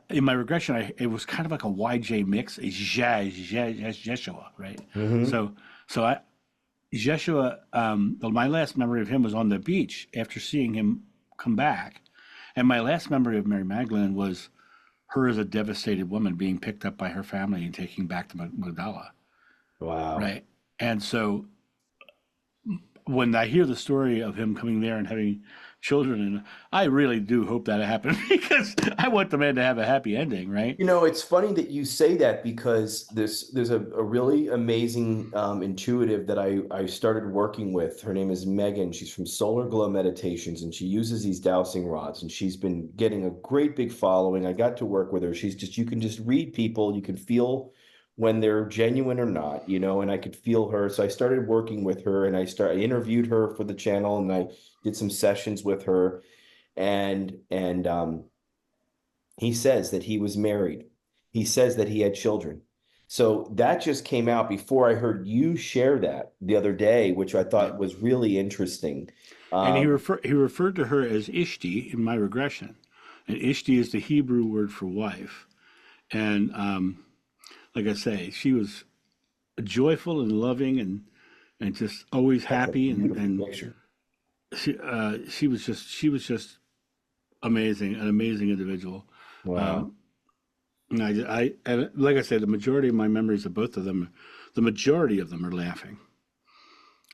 Speaker 2: In my regression, it was kind of like a YJ mix. It's Yeshua, right?
Speaker 3: Mm-hmm.
Speaker 2: Yeshua, my last memory of him was on the beach after seeing him come back. And my last memory of Mary Magdalene was her as a devastated woman being picked up by her family and taken back to Magdala.
Speaker 3: Wow.
Speaker 2: Right. And so when I hear the story of him coming there and having children, and I really do hope that it happened because I want the man to have a happy ending, right?
Speaker 3: It's funny that you say that because there's a really amazing intuitive that I started working with. Her name is Megan. She's from Solar Glow Meditations, and she uses these dowsing rods, and she's been getting a great big following. I got to work with her. You can just read people. You can feel when they're genuine or not, and I could feel her. So I started working with her, and I interviewed her for the channel, and I did some sessions with her. And he says that he was married. He says that he had children. So that just came out before I heard you share that the other day, which I thought was really interesting.
Speaker 2: And he referred to her as Ishti in my regression. And Ishti is the Hebrew word for wife. And like I say, she was joyful and loving and just always happy, and
Speaker 3: picture.
Speaker 2: she was just amazing, an amazing individual.
Speaker 3: Wow.
Speaker 2: And like I said, the majority of my memories of both of them, the majority of them are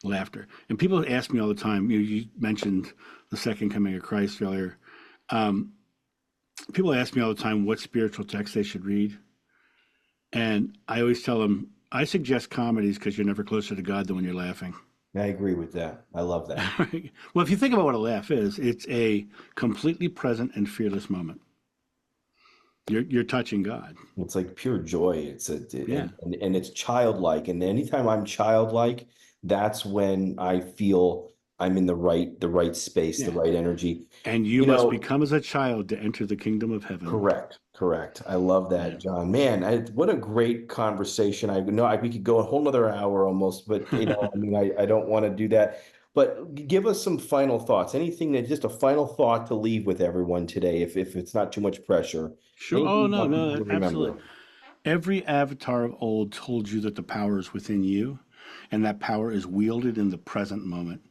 Speaker 2: laughter. And people ask me all the time. You mentioned the second coming of Christ earlier. People ask me all the time what spiritual text they should read. And I always tell them, I suggest comedies because you're never closer to God than when you're laughing.
Speaker 3: I agree with that. I love that.
Speaker 2: Well, if you think about what a laugh is, it's a completely present and fearless moment. You're touching God.
Speaker 3: It's like pure joy.
Speaker 2: Yeah.
Speaker 3: And it's childlike. And anytime I'm childlike, that's when I feel I'm in the right space, the right energy.
Speaker 2: And you must become as a child to enter the kingdom of heaven.
Speaker 3: Correct. I love that, John. Man, what a great conversation. I know we could go a whole nother hour almost, but I mean, I don't want to do that. But give us some final thoughts. Anything that just a final thought to leave with everyone today, if it's not too much pressure.
Speaker 2: Sure.
Speaker 3: Anything
Speaker 2: No, absolutely. Every avatar of old told you that the power is within you, and that power is wielded in the present moment.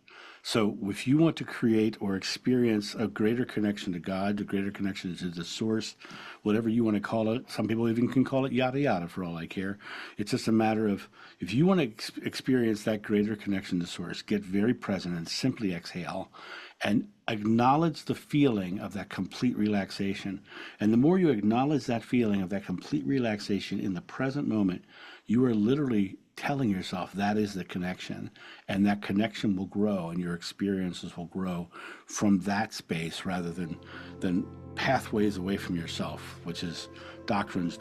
Speaker 2: So if you want to create or experience a greater connection to God, a greater connection to the source, whatever you want to call it, some people even can call it yada yada for all I care. It's just a matter of, if you want to experience that greater connection to source, get very present and simply exhale and acknowledge the feeling of that complete relaxation. And the more you acknowledge that feeling of that complete relaxation in the present moment, you are literally telling yourself that is the connection, and that connection will grow and your experiences will grow from that space rather than pathways away from yourself, which is doctrines,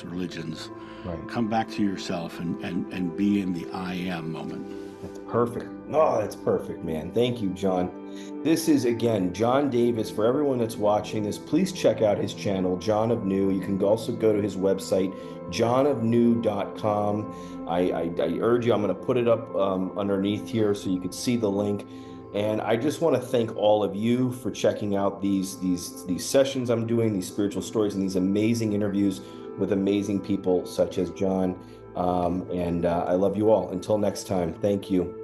Speaker 2: religions.
Speaker 3: Right.
Speaker 2: Come back to yourself and be in the I am moment.
Speaker 3: That's perfect. Oh, that's perfect, man. Thank you, John. This is, again, John Davis. For everyone that's watching this, please check out his channel, John of New. You can also go to his website, johnofnew.com. I urge you, I'm going to put it up underneath here so you can see the link. And I just want to thank all of you for checking out these sessions I'm doing, these spiritual stories, and these amazing interviews with amazing people such as John. I love you all. Until next time, thank you.